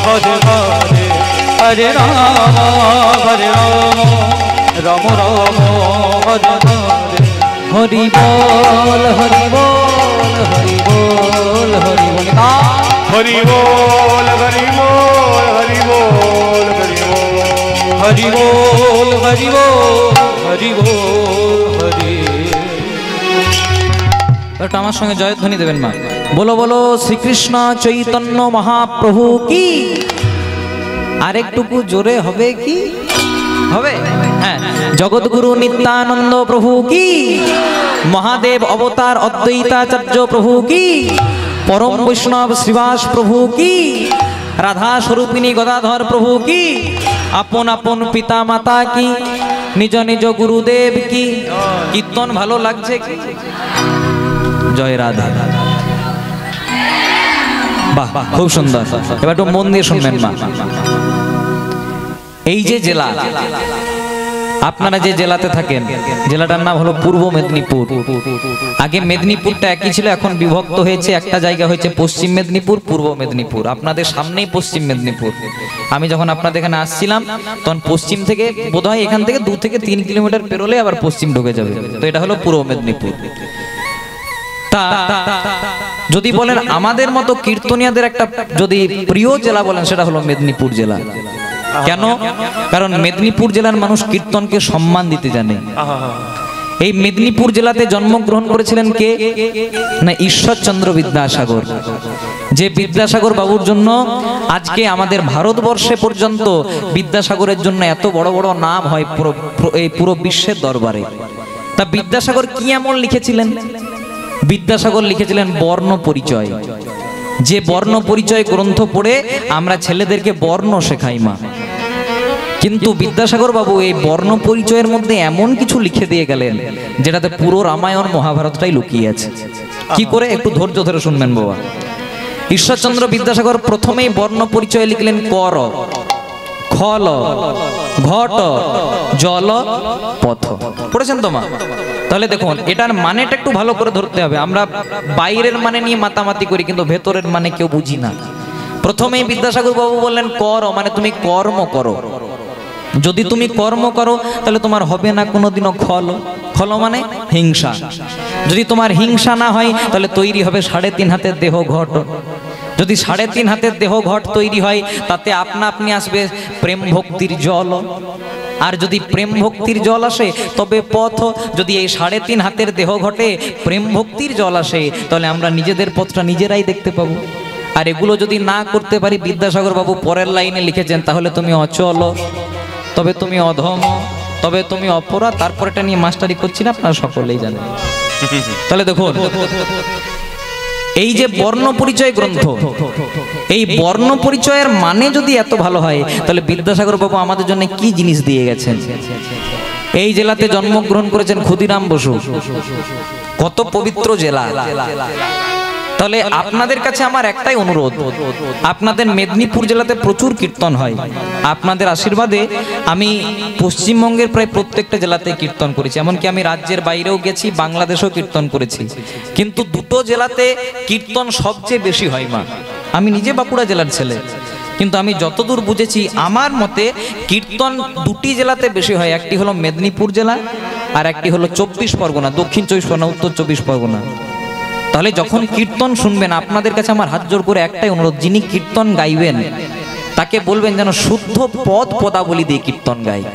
হরে হরে, হরে রাম রাম রাম হরে হরে। হরি বল হরি বল হরি বল হরি বল। হরি বল হরি বল হরি বল হরি বল হরি বল হরি বল হরি বল হরি। একটু আমার সঙ্গে জয়ধ্বনি দেবেন মা। বলো বলো শ্রীকৃষ্ণ চৈতন্য মহাপ্রভু কি। আরেকটুকু জোরে হবে কি? হবে? হ্যাঁ। জগৎগুরু নিত্যানন্দ প্রভু কি, মহাদেব অবতার অদ্বৈতাচার্য প্রভু কি, পরম বৈষ্ণব শ্রীবাস প্রভু কি, রাধা স্বরূপিণী গদাধর প্রভু কি, আপন আপন পিতা মাতা কি, নিজ নিজ গুরুদেব কি। কীর্তন ভালো লাগছে কি? জয় রাধা। বাহ, খুব সুন্দর। এবার একটু মন দিয়ে শুনবেন মা। এই যে জেলা, আপনারা যে জেলাতে থাকেন, জেলাটার নাম হলো পূর্ব মেদিনীপুর। আগে মেদিনীপুরটা একই ছিল, এখন বিভক্ত হয়েছে। একটা জায়গা হয়েছে পশ্চিম মেদিনীপুর, পূর্ব মেদিনীপুর। আপনাদের সামনেই পশ্চিম মেদিনীপুর। আমি যখন আপনাদের এখানে আসছিলাম তখন পশ্চিম থেকে বোধহয় এখান থেকে 2 থেকে 3 কিলোমিটার পেরোলে আবার পশ্চিম ঢুকে যাবে। তো এটা হলো পূর্ব মেদিনীপুর। তা যদি বলেন আমাদের মতো কীর্তনিয়াদের একটা যদি প্রিয় জেলা বলেন, সেটা হলো মেদিনীপুর জেলা। কেন? কারণ মেদিনীপুর জেলার মানুষ কীর্তনকে সম্মান দিতে জানে। এই মেদিনীপুর জেলাতে জন্মগ্রহণ করেছিলেন কে? না, ঈশ্বরচন্দ্র বিদ্যাসাগর। যে বিদ্যাসাগর বাবুর জন্য আজকে আমাদের ভারতবর্ষে পর্যন্ত বিদ্যাসাগরের জন্য এত বড় বড় নাম হয় পুরো বিশ্বের দরবারে। তা বিদ্যাসাগর কি এমন লিখেছিলেন? বিদ্যাসাগর লিখেছিলেন বর্ণ পরিচয়। যে বর্ণ পরিচয় গ্রন্থ পড়ে আমরা ছেলেদেরকে বর্ণ শেখাই মা। কিন্তু বিদ্যাসাগর বাবু এই বর্ণ পরিচয়ের মধ্যে এমন কিছু লিখে দিয়ে গেলেন যেটাতে পুরো রামায়ণ মহাভারতটাই লুকিয়ে আছে। কি করে? একটু ধৈর্য ধরে শুনবেন বাবা। ঈশ্বরচন্দ্র বিদ্যাসাগর প্রথমেই বর্ণ পরিচয় লিখলেন কর, খল, ঘট, জল, পথ। পড়েছেন তো মা? তাহলে দেখুন, এটার মানেটা একটু ভালো করে ধরতে হবে। আমরা বাইরের মানে নিয়ে মাতামাতি করি, কিন্তু ভেতরের মানে কেউ বুঝি না। প্রথমেই বিদ্যাসাগর বাবু বললেন কর, মানে তুমি কর্ম করো। যদি তুমি কর্ম করো তাহলে তোমার হবে না কোনোদিনও খল। খল মানে হিংসা। যদি তোমার হিংসা না হয় তাহলে তৈরি হবে 3.5 হাতের দেহ ঘট। যদি 3.5 হাতের দেহ ঘট তৈরি হয় তাতে আপনা আপনি আসবে প্রেম ভক্তির জল। আর যদি প্রেম ভক্তির জল আসে তবে পথ। যদি এই 3.5 হাতের দেহ ঘটে প্রেম ভক্তির জল আসে তাহলে আমরা নিজেদের পথটা নিজেরাই দেখতে পাবো। আর এগুলো যদি না করতে পারি, বিদ্যাসাগর বাবু পরের লাইনে লিখেছেন, তাহলে তুমি অচল, তবে তুমি অধম, তবে তুমি অপরাধ। তারপর এটা নিয়ে মাস্টারি করছি না, আপনারা সকলেই জানেন। তাহলে দেখুন, এই যে বর্ণ পরিচয় গ্রন্থ, এই বর্ণ পরিচয়ের মানে যদি এত ভালো হয়, তাহলে বিদ্যাসাগর বাবু আমাদের জন্য কি জিনিস দিয়ে গেছেন। এই জেলাতে জন্মগ্রহণ করেছেন ক্ষুদিরাম বসু, কত পবিত্র জেলা। তাহলে আপনাদের কাছে আমার একটাই অনুরোধ, আপনাদের মেদিনীপুর জেলাতে প্রচুর কীর্তন হয়, আপনাদের আশীর্বাদে আমি পশ্চিমবঙ্গের প্রায় প্রত্যেকটা জেলাতে কীর্তন করেছি, এমনকি আমি রাজ্যের বাইরেও গেছি, বাংলাদেশেও কীর্তন করেছি। কিন্তু দুটো জেলাতে কীর্তন সবচেয়ে বেশি হয় মা। আমি নিজে বাঁকুড়া জেলার ছেলে, কিন্তু আমি যতদূর বুঝেছি আমার মতে কীর্তন দুটি জেলাতে বেশি হয়, একটি হলো মেদিনীপুর জেলা আর একটি হলো 24 পরগনা, দক্ষিণ 24 পরগনা, উত্তর 24 পরগনা। তাহলে যখন কীর্তন শুনবেন, আপনাদের কাছে আমার হাত জোর করে একটাই অনুরোধ, যিনি কীর্তন গাইবেন তাকে বলবেন যেন শুদ্ধ পদ পদাবলী দিয়ে কীর্তন গায়।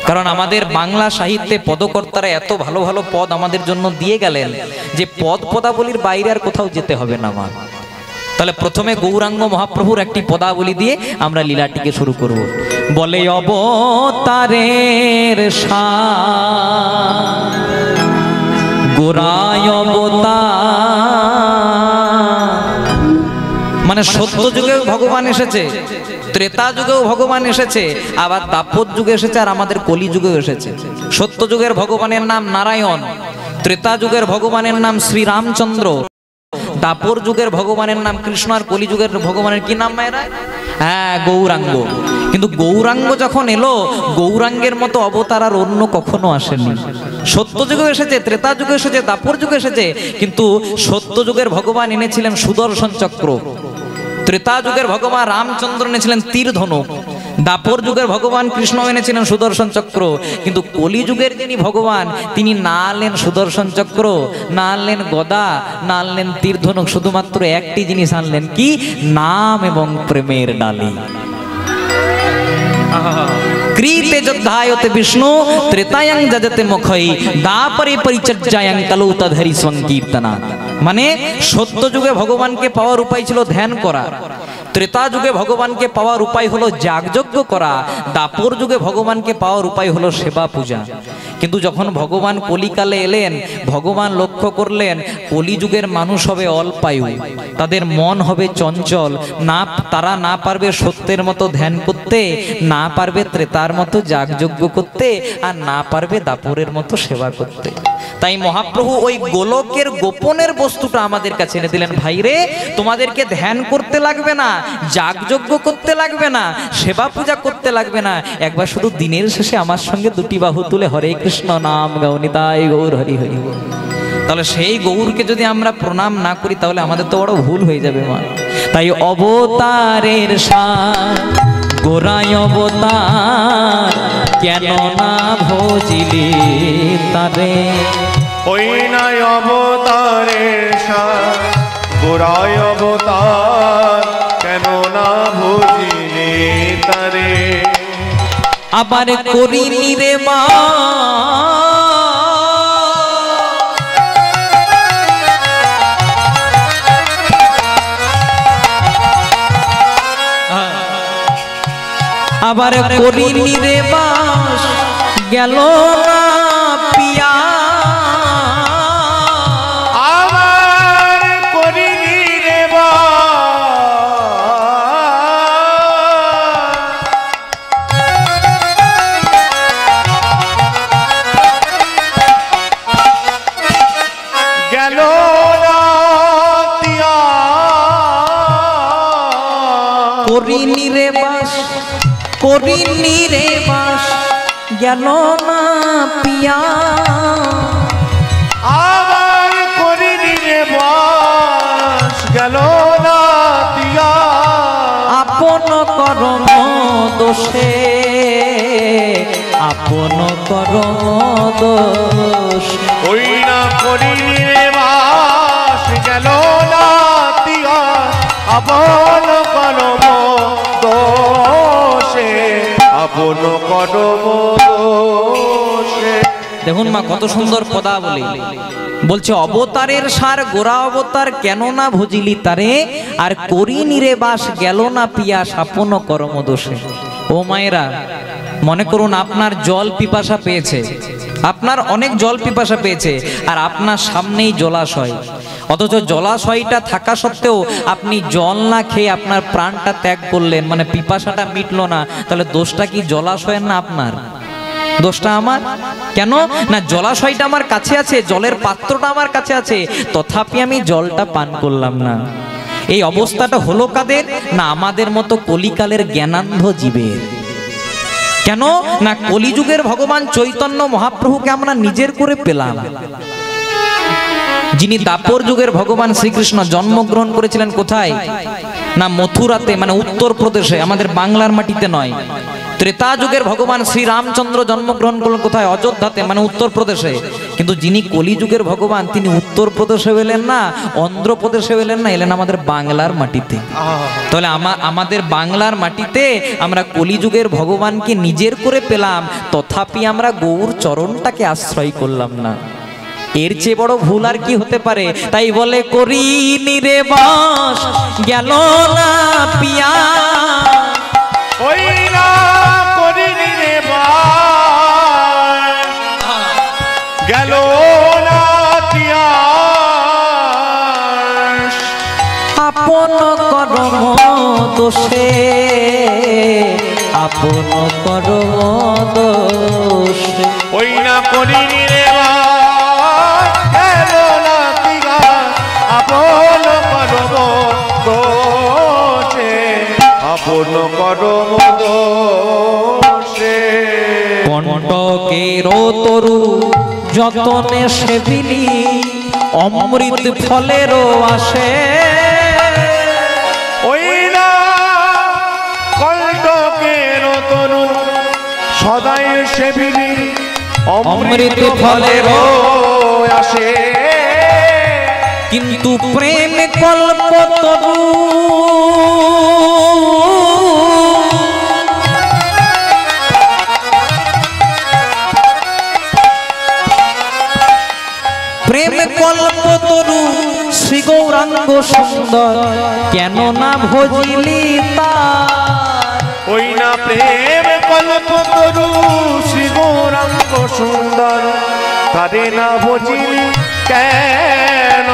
কারণ আমাদের বাংলা সাহিত্যে পদকর্তারা এত ভালো ভালো পদ আমাদের জন্য দিয়ে গেলেন যে পদ পদাবলীর বাইরে আর কোথাও যেতে হবে না মা। তাহলে প্রথমে গৌরাঙ্গ মহাপ্রভুর একটি পদাবলী দিয়ে আমরা লীলাটিকে শুরু করব। বলে অবতারের সার গোরায় অবতার, মানে সত্য যুগেও ভগবান এসেছে, ত্রেতা যুগেও ভগবান এসেছে, আবার দাপর যুগে এসেছে, আর আমাদের কলি যুগেও এসেছে। সত্য যুগের ভগবানের নাম নারায়ণ, ত্রেতা যুগের ভগবানের নাম শ্রীরামচন্দ্র, দাপর যুগের ভগবানের নাম কৃষ্ণ, আর কলি যুগের ভগবানের কি নাম মায়েরা? হ্যাঁ, গৌরাঙ্গ। কিন্তু গৌরাঙ্গ যখন এলো, গৌরাঙ্গের মতো অবতার আর অন্য কখনো আসেনি। সত্য যুগে এসেছে, ত্রেতা যুগে এসেছে, দাপর যুগে এসেছে, কিন্তু সত্য যুগের ভগবান এনেছিলেন সুদর্শন চক্র, ত্রেতা যুগের ভগবান রামচন্দ্র এনেছিলেন তীর ধনুক, দাপর যুগের ভগবান কৃষ্ণ এনেছিলেন সুদর্শন চক্র, কিন্তু কলি যুগের যিনি ভগবান তিনি না আনলেন সুদর্শন চক্র, না আনলেন গদা, না আনলেন তীর ধনুক, শুধুমাত্র একটি জিনিস আনলেন, কি? নাম এবং প্রেমের ডালি। কৃতে যোদ্ধায়তে বিষ্ণু ত্রেতায়ং যজতে মুখই দাপরে পরিচর্যায়ং কলৌ তদহরি সংকীর্তনা। মানে সত্য যুগে ভগবানকে পাওয়ার উপায় ছিল ধ্যান করা, ত্রেতা যুগে ভগবানকে পাওয়ার উপায় হলো যাগযজ্ঞ করা, দাপর যুগে ভগবানকে পাওয়ার উপায় হলো সেবা পূজা। কিন্তু যখন ভগবান কলিকালে এলেন, ভগবান লক্ষ্য করলেন কলিযুগের মানুষ হবে অল্পায়ু, তাদের মন হবে চঞ্চল, না তারা না পারবে সত্যের মতো ধ্যান করতে, না পারবে ত্রেতার মতো যাগযজ্ঞ করতে, আর না পারবে দাপরের মতো সেবা করতে। তাই মহাপ্রভু ওই গোলকের গোপনের বস্তুটা আমাদের কাছে এনে দিলেন। ভাই রে, তোমাদেরকে ধ্যান করতে লাগবে না, যাগযজ্ঞ করতে লাগবে না, সেবা পূজা করতে লাগবে না, একবার শুধু দিনের শেষে আমার সঙ্গে দুটি বাহু তুলে হরে কৃষ্ণ নাম গাও, নিতাই গৌর হরি হরি। তাহলে সেই গৌরকে যদি আমরা প্রণাম না করি, তাহলে আমাদের তো বড় ভুল হয়ে যাবে মা। তাই অবতারের সার গোরায় অবতার, কেন না ভজিলি তারে। ওই নাই অবতারের সার গোরায় অবতার, কেন না ভজিলে তারে। আবার করিনি রে মা আবার করিনি রে বাস, গেল না পিয়া। আবার করিনি রে গেল না পিয়া। করিনি রে বাস, করিনি রে বাস, গেল না পিয়া। আবার করিনি রে বাস, গেল না পিয়া। আপন করম দোষে, আপন করম দোষ। ওই না করিনি রে বাস, গেল না পিয়া। আপন করম দোষে, আপন করম দোষে। দেখুন মা কত সুন্দর পদাবলী বলছে, অবতারের সার গোরা অবতার, কেন না ভজিলি তারে, আর করিনি রে বাস, গেল না পিয়াস আপন কর্ম দোষে। ও মায়েরা, মনে করুন আপনার জল পিপাসা পেয়েছে, আপনার অনেক জল পিপাসা পেয়েছে আর আপনার সামনেই জলাশয়, অথচ জলাশয়টা থাকা সত্ত্বেও আপনি জল না খেয়ে আপনার প্রাণটা ত্যাগ করলেন, মানে পিপাসাটা মিটলো না, তাহলে দোষটা কি জলাশয়ের না আপনার? দোষটা আমার। কেন না, জলাশয়টা আমার কাছে আছে, জলের পাত্রটা আমার কাছে আছে, তথাপি আমি জলটা পান করলাম না। এই অবস্থাটা হলো কাদের? না আমাদের মতো কলিকালের জ্ঞানান্ধ জীবের। কেন না কলিযুগের ভগবান চৈতন্য মহাপ্রভুকে আমরা নিজের করে পেলাম, যিনি দাপর যুগের ভগবান শ্রীকৃষ্ণ জন্মগ্রহণ করেছিলেন কোথায়? না মথুরাতে, মানে উত্তরপ্রদেশে, আমাদের বাংলার মাটিতে নয়। ত্রেতা যুগের ভগবান শ্রীরামচন্দ্র জন্মগ্রহণ করলেন কোথায়? অযোধ্যাতে, মানে উত্তরপ্রদেশে। কিন্তু যিনি কলিযুগের ভগবান তিনি উত্তরপ্রদেশে এলেন না, অন্ধ্রপ্রদেশে এলেন না, এলেন আমাদের বাংলার মাটিতে। তাহলে আমাদের বাংলার মাটিতে আমরা কলিযুগের ভগবানকে নিজের করে পেলাম, তথাপি আমরা গৌর চরণটাকে আশ্রয় করলাম না। এর চেয়ে বড় ভুল আর কি হতে পারে? তাই বলে করি নিরে বাস গেল না পিয়া, ওই না করিনি রে বাস গেল না তিয়াস, আপন করম দোষে আপন করম দোষে। ওই না করিনি রে বাস গেল না তিয়াস, আপন করব দোষে আপন করব দোষে। কণ্টকের তরু যতনে সেবিলি অমৃত ফলেরও আসে, ওই না কণ্টকের তরু সদাই সেবিলি অমৃত ফলেরও আসে, কিন্তু প্রেম কল্প তরু প্রেম কল্প তরু শ্রী গৌরাঙ্গ সুন্দর কেন না ভজিলি তার। ওই না প্রেম কল্প তরু শ্রী গৌরাঙ্গ সুন্দর তারে না ভজিলি কেন।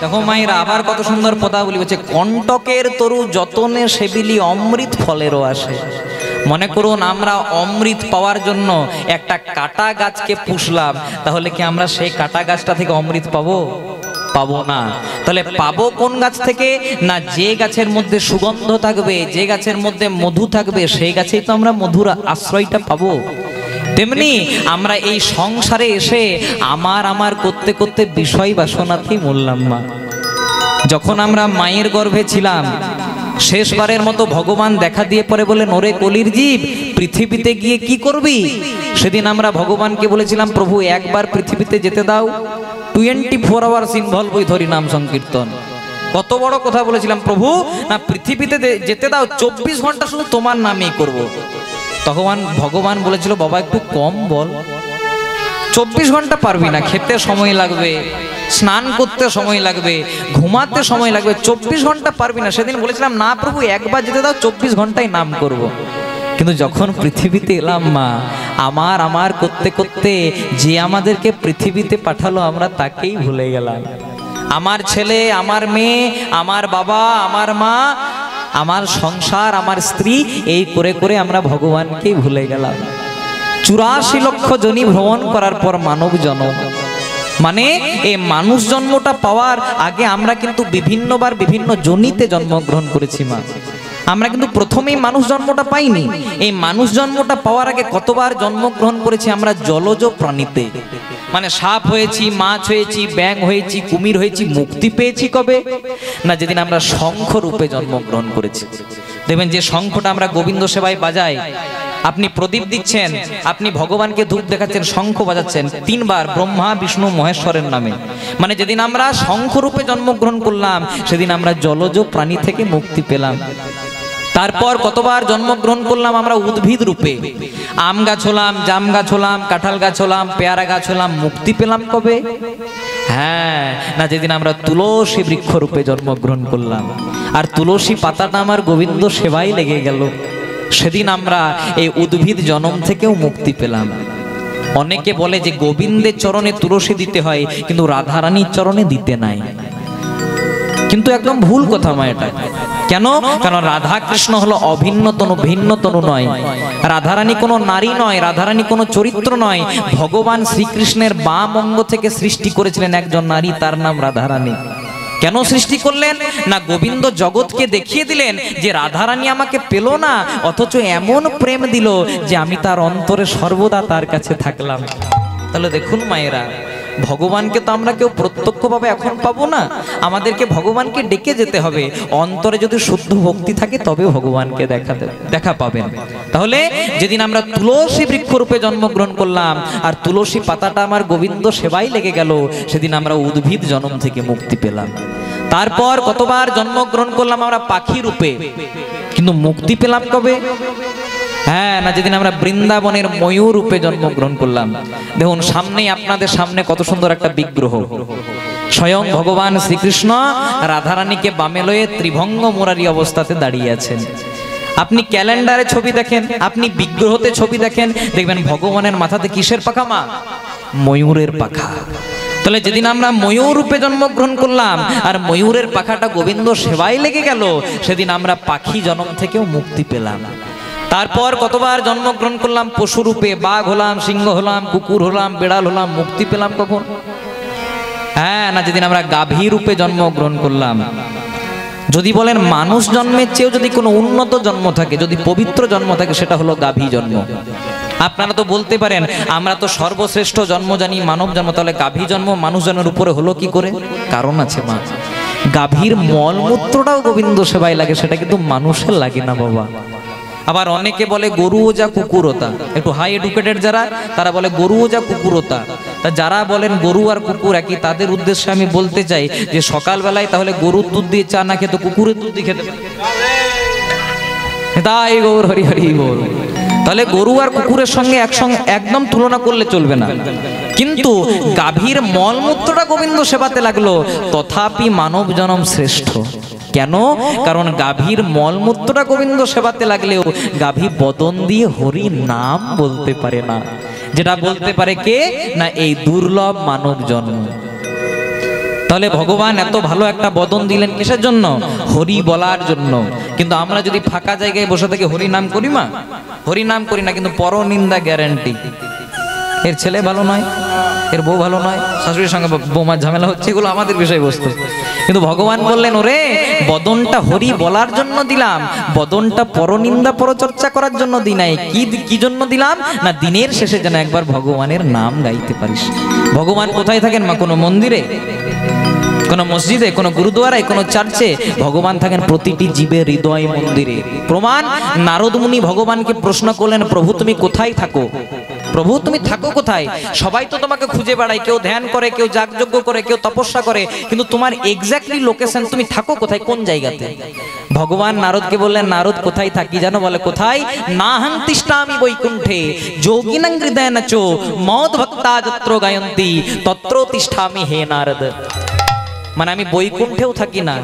দেখো মায়েরা আবার কত সুন্দর পদাবলী বলছে, কণ্টকের তরু যতনে সেবিলি অমৃত ফলেরও আসে। মনে করুন আমরা অমৃত পাওয়ার জন্য একটা কাটা গাছকে পুষলাম, তাহলে কি আমরা সেই কাটা গাছটা থেকে অমৃত পাবো? পাবো না। তাহলে পাবো কোন গাছ থেকে? না যে গাছের মধ্যে সুগন্ধ থাকবে, যে গাছের মধ্যে মধু থাকবে, সেই গাছেই তো আমরা মধুর আশ্রয়টা পাবো। তেমনি আমরা এই সংসারে এসে আমার করতে করতে বিষয় বাসনাতেই মরলাম মা। যখন আমরা মায়ের গর্ভে ছিলাম, শেষবারের মতো ভগবান দেখা দিয়ে পরে বলেন, ওরে কলির জীব পৃথিবীতে গিয়ে কি করবি? সেদিন আমরা ভগবানকে বলেছিলাম, প্রভু একবার পৃথিবীতে যেতে দাও, 24 আওয়ার্স ইনভলভ উইথ হরি নাম সংকীর্তন। কত বড় কথা বলেছিলাম প্রভু, না পৃথিবীতে যেতে দাও, 24 ঘন্টা শুধু তোমার নামেই করব। তখন ভগবান বলেছিল, বাবা একটু কম বল, 24 ঘন্টা পারবি না, খেতে সময় লাগবে, স্নান করতে সময় লাগবে, ঘুমাতে সময় লাগবে, 24 ঘন্টা পারবি না। সেদিন বলেছিলাম, না প্রভু একবার যেতে দাও, 24 ঘন্টায় নাম করব। কিন্তু যখন পৃথিবীতে এলাম মা, আমার করতে করতে যে আমাদেরকে পৃথিবীতে পাঠালো আমরা তাকেই ভুলে গেলাম। আমার ছেলে, আমার মেয়ে, আমার বাবা, আমার মা, আমার সংসার, আমার স্ত্রী, এই করে করে আমরা ভগবানকেই ভুলে গেলাম। 84 লক্ষ জনি ভ্রমণ করার পর মানব জন্ম, মানে এই মানুষ জন্মটা পাওয়ার আগে আমরা কিন্তু বিভিন্নবার বিভিন্ন জনিতে জন্মগ্রহণ করেছি মা। আমরা কিন্তু প্রথমেই মানুষ জন্মটা পাইনি। এই মানুষ জন্মটা পাওয়ার আগে কতবার জন্মগ্রহণ করেছি আমরা জলজ প্রাণীতে, মানে সাপ হয়েছি, মাছ হয়েছি, ব্যাঙ হয়েছি, কুমির হয়েছি। মুক্তি পেয়েছি কবে? না যেদিন আমরা শঙ্খ রূপে জন্মগ্রহণ করেছি। দেখবেন যে শঙ্খটা আমরা গোবিন্দ সেবায় বাজাই, আপনি প্রদীপ দিচ্ছেন, আপনি ভগবানকে ধূপ দেখাচ্ছেন, শঙ্খ বাজাচ্ছেন 3 বার ব্রহ্মা বিষ্ণু মহেশ্বরের নামে। মানে যেদিন আমরা শঙ্খ রূপে জন্মগ্রহণ করলাম সেদিন আমরা জলজ প্রাণী থেকে মুক্তি পেলাম। তারপর কতবার জন্মগ্রহণ করলাম আমরা উদ্ভিদ রূপে, আম গাছ হলাম, জাম গাছ হলাম, কাঁঠাল গাছ হলাম, পেয়ারা গাছ হলাম। মুক্তি পেলাম কবে? হ্যাঁ, না যেদিন আমরা তুলসী বৃক্ষ রূপে জন্মগ্রহণ করলাম, আর তুলসী পাতাটা আমার গোবিন্দ সেবায় লেগে গেল, সেদিন আমরা এই উদ্ভিদ জন্ম থেকেও মুক্তি পেলাম। অনেকে বলে যে গোবিন্দের চরণে তুলসী দিতে হয়, কিন্তু রাধারানীর চরণে দিতে নাই। কিন্তু একদম ভুল কথা মা এটা। কেন? কারণ রাধা কৃষ্ণ হলো অভিন্ন তনু, ভিন্ন তনু নয়। রাধারানী কোনো নারী নয়, রাধারানী কোনো চরিত্র নয়। ভগবান শ্রীকৃষ্ণের বাম অঙ্গ থেকে সৃষ্টি করেছিলেন একজন নারী, তার নাম রাধারানী। কেন সৃষ্টি করলেন? না গোবিন্দ জগৎকে দেখিয়ে দিলেন যে রাধারানী আমাকে পেল না, অথচ এমন প্রেম দিল যে আমি তার অন্তরে সর্বদা তার কাছে থাকলাম। তাহলে দেখুন মায়েরা, ভগবানকে তো আমরা কেউ প্রত্যক্ষভাবে এখন পাবো না, আমাদেরকে ভগবানকে ডেকে যেতে হবে। অন্তরে যদি শুদ্ধ ভক্তি থাকে তবে ভগবানকে দেখা পাবেন। তাহলে যেদিন আমরা তুলসী বৃক্ষরূপে জন্মগ্রহণ করলাম আর তুলসী পাতাটা আমার গোবিন্দ সেবাই লেগে গেল, সেদিন আমরা উদ্ভিদ জন্ম থেকে মুক্তি পেলাম। তারপর কতবার জন্মগ্রহণ করলাম আমরা পাখি রূপে, কিন্তু মুক্তি পেলাম কবে? হ্যাঁ, না যেদিন আমরা বৃন্দাবনের ময়ূর রূপে জন্মগ্রহণ করলাম। দেখুন সামনেই আপনাদের সামনে কত সুন্দর একটা বিগ্রহ, স্বয়ং ভগবান শ্রীকৃষ্ণ রাধারানীকে বামে লয়ে ত্রিভঙ্গ মুরারি অবস্থাতে দাঁড়িয়ে আছেন। আপনি ক্যালেন্ডারে ছবি দেখেন, আপনি বিগ্রহতে ছবি দেখেন, দেখবেন ভগবানের মাথাতে কিসের পাখা মা? ময়ূরের পাখা। তাহলে যেদিন আমরা ময়ূর রূপে জন্মগ্রহণ করলাম আর ময়ূরের পাখাটা গোবিন্দ সেবায় লেগে গেল, সেদিন আমরা পাখি জন্ম থেকেও মুক্তি পেলাম। তারপর কতবার জন্মগ্রহণ করলাম পশু রূপে, বাঘ হলাম, সিংহ হলাম, কুকুর হলাম, বেড়াল হলাম, মুক্তি পেলাম কখন? হ্যাঁ, না যেদিন আমরা গাভী রূপে জন্মগ্রহণ করলাম। যদি বলেন মানুষ জন্মের চেয়েও যদি কোনো উন্নত জন্ম থাকে, যদি পবিত্র জন্ম থাকে, সেটা হলো গাভী জন্ম। আপনারা তো বলতে পারেন আমরা তো সর্বশ্রেষ্ঠ জন্ম জানি মানব জন্ম, তাহলে গাভী জন্ম মানুষ জন্মের উপরে হলো কি করে? কারণ আছে মা, গাভীর মলমূত্রটাও গোবিন্দ সেবায় লাগে, সেটা কিন্তু মানুষের লাগে না বাবা। আবার অনেকে বলে গরুও যা কুকুরতা, একটু হাই এডুকেটেড যারা তারা বলে গরুও যা কুকুরতা। তা যারা বলেন গরু আর কুকুর একই, তাদের উদ্দেশ্যে আমি বলতে চাই যে সকালবেলায় তাহলে গরুর দুধ দিয়ে চা না খেতে কুকুরের দুধ দিয়ে খেতে, তাই গৌর হরি হরি গৌর। তাহলে গরু আর কুকুরের সঙ্গে একদম তুলনা করলে চলবে না। কিন্তু গাভীর মলমূত্রটা গোবিন্দ সেবাতে লাগলো, তথাপি মানব জনম শ্রেষ্ঠ। কেন? কারণ গাভীর মলমূত্রটা গোবিন্দ সেবাতে লাগলেও গাভী বদন দিয়ে হরি নাম বলতে পারে না। যেটা বলতে পারে কে? না এই দুর্লভ মানব জন্ম। তাহলে ভগবান এত ভালো একটা বদন দিলেন কিসের জন্য? হরি বলার জন্য। কিন্তু আমরা যদি ফাঁকা জায়গায় বসে থেকে হরি নাম করি মা, হরি নাম করি না, কিন্তু পরনিন্দা গ্যারান্টি। এর ছেলে ভালো নয়, এর বউ ভালো নয়, শাশুড়ির সঙ্গে বৌমার ঝামেলা হচ্ছে, এগুলো আমাদের বিষয়বস্তু। কিন্তু ভগবান বললেন ওরে বদনটা হরি বলার জন্য দিলাম, বদনটা পরনিন্দা পরচর্চা করার জন্য দিই নাই। কি জন্য দিলাম? না দিনের শেষে যেন একবার ভগবানের নাম গাইতে পারিস। ভগবান কোথায় থাকেন মা? কোনো মন্দিরে, কোনো মসজিদে, কোনো গুরুদুয়ারায়, কোনো চার্চে? ভগবান থাকেন প্রতিটি জীবের হৃদয় মন্দিরে। প্রমাণ, নারদ মুনি ভগবানকে প্রশ্ন করলেন, প্রভু তুমি কোথায় থাকো? প্রভু তুমি থাকো কোথায়? সবাই তো তোমাকে খুঁজে বেড়ায়, কেউ ধ্যান করে, কেউ যাগযজ্ঞ করে, কেউ তপস্যা করে, কিন্তু তোমার এক্স্যাক্টলি লোকেশন, তুমি থাকো কোথায়, কোন জায়গাতে? ভগবান নারদকে বললেন, নারদ কোথায় থাকি জানো? বলে কোথায়? নাহং তিষ্ঠামি বৈকুণ্ঠে যোগিনাং হৃদয়েন চ মদ ভক্তা যত্র গায়ন্তি তত্র তিষ্ঠামি হে নারদ। মানে আমি বৈকুণ্ঠেও থাকি না,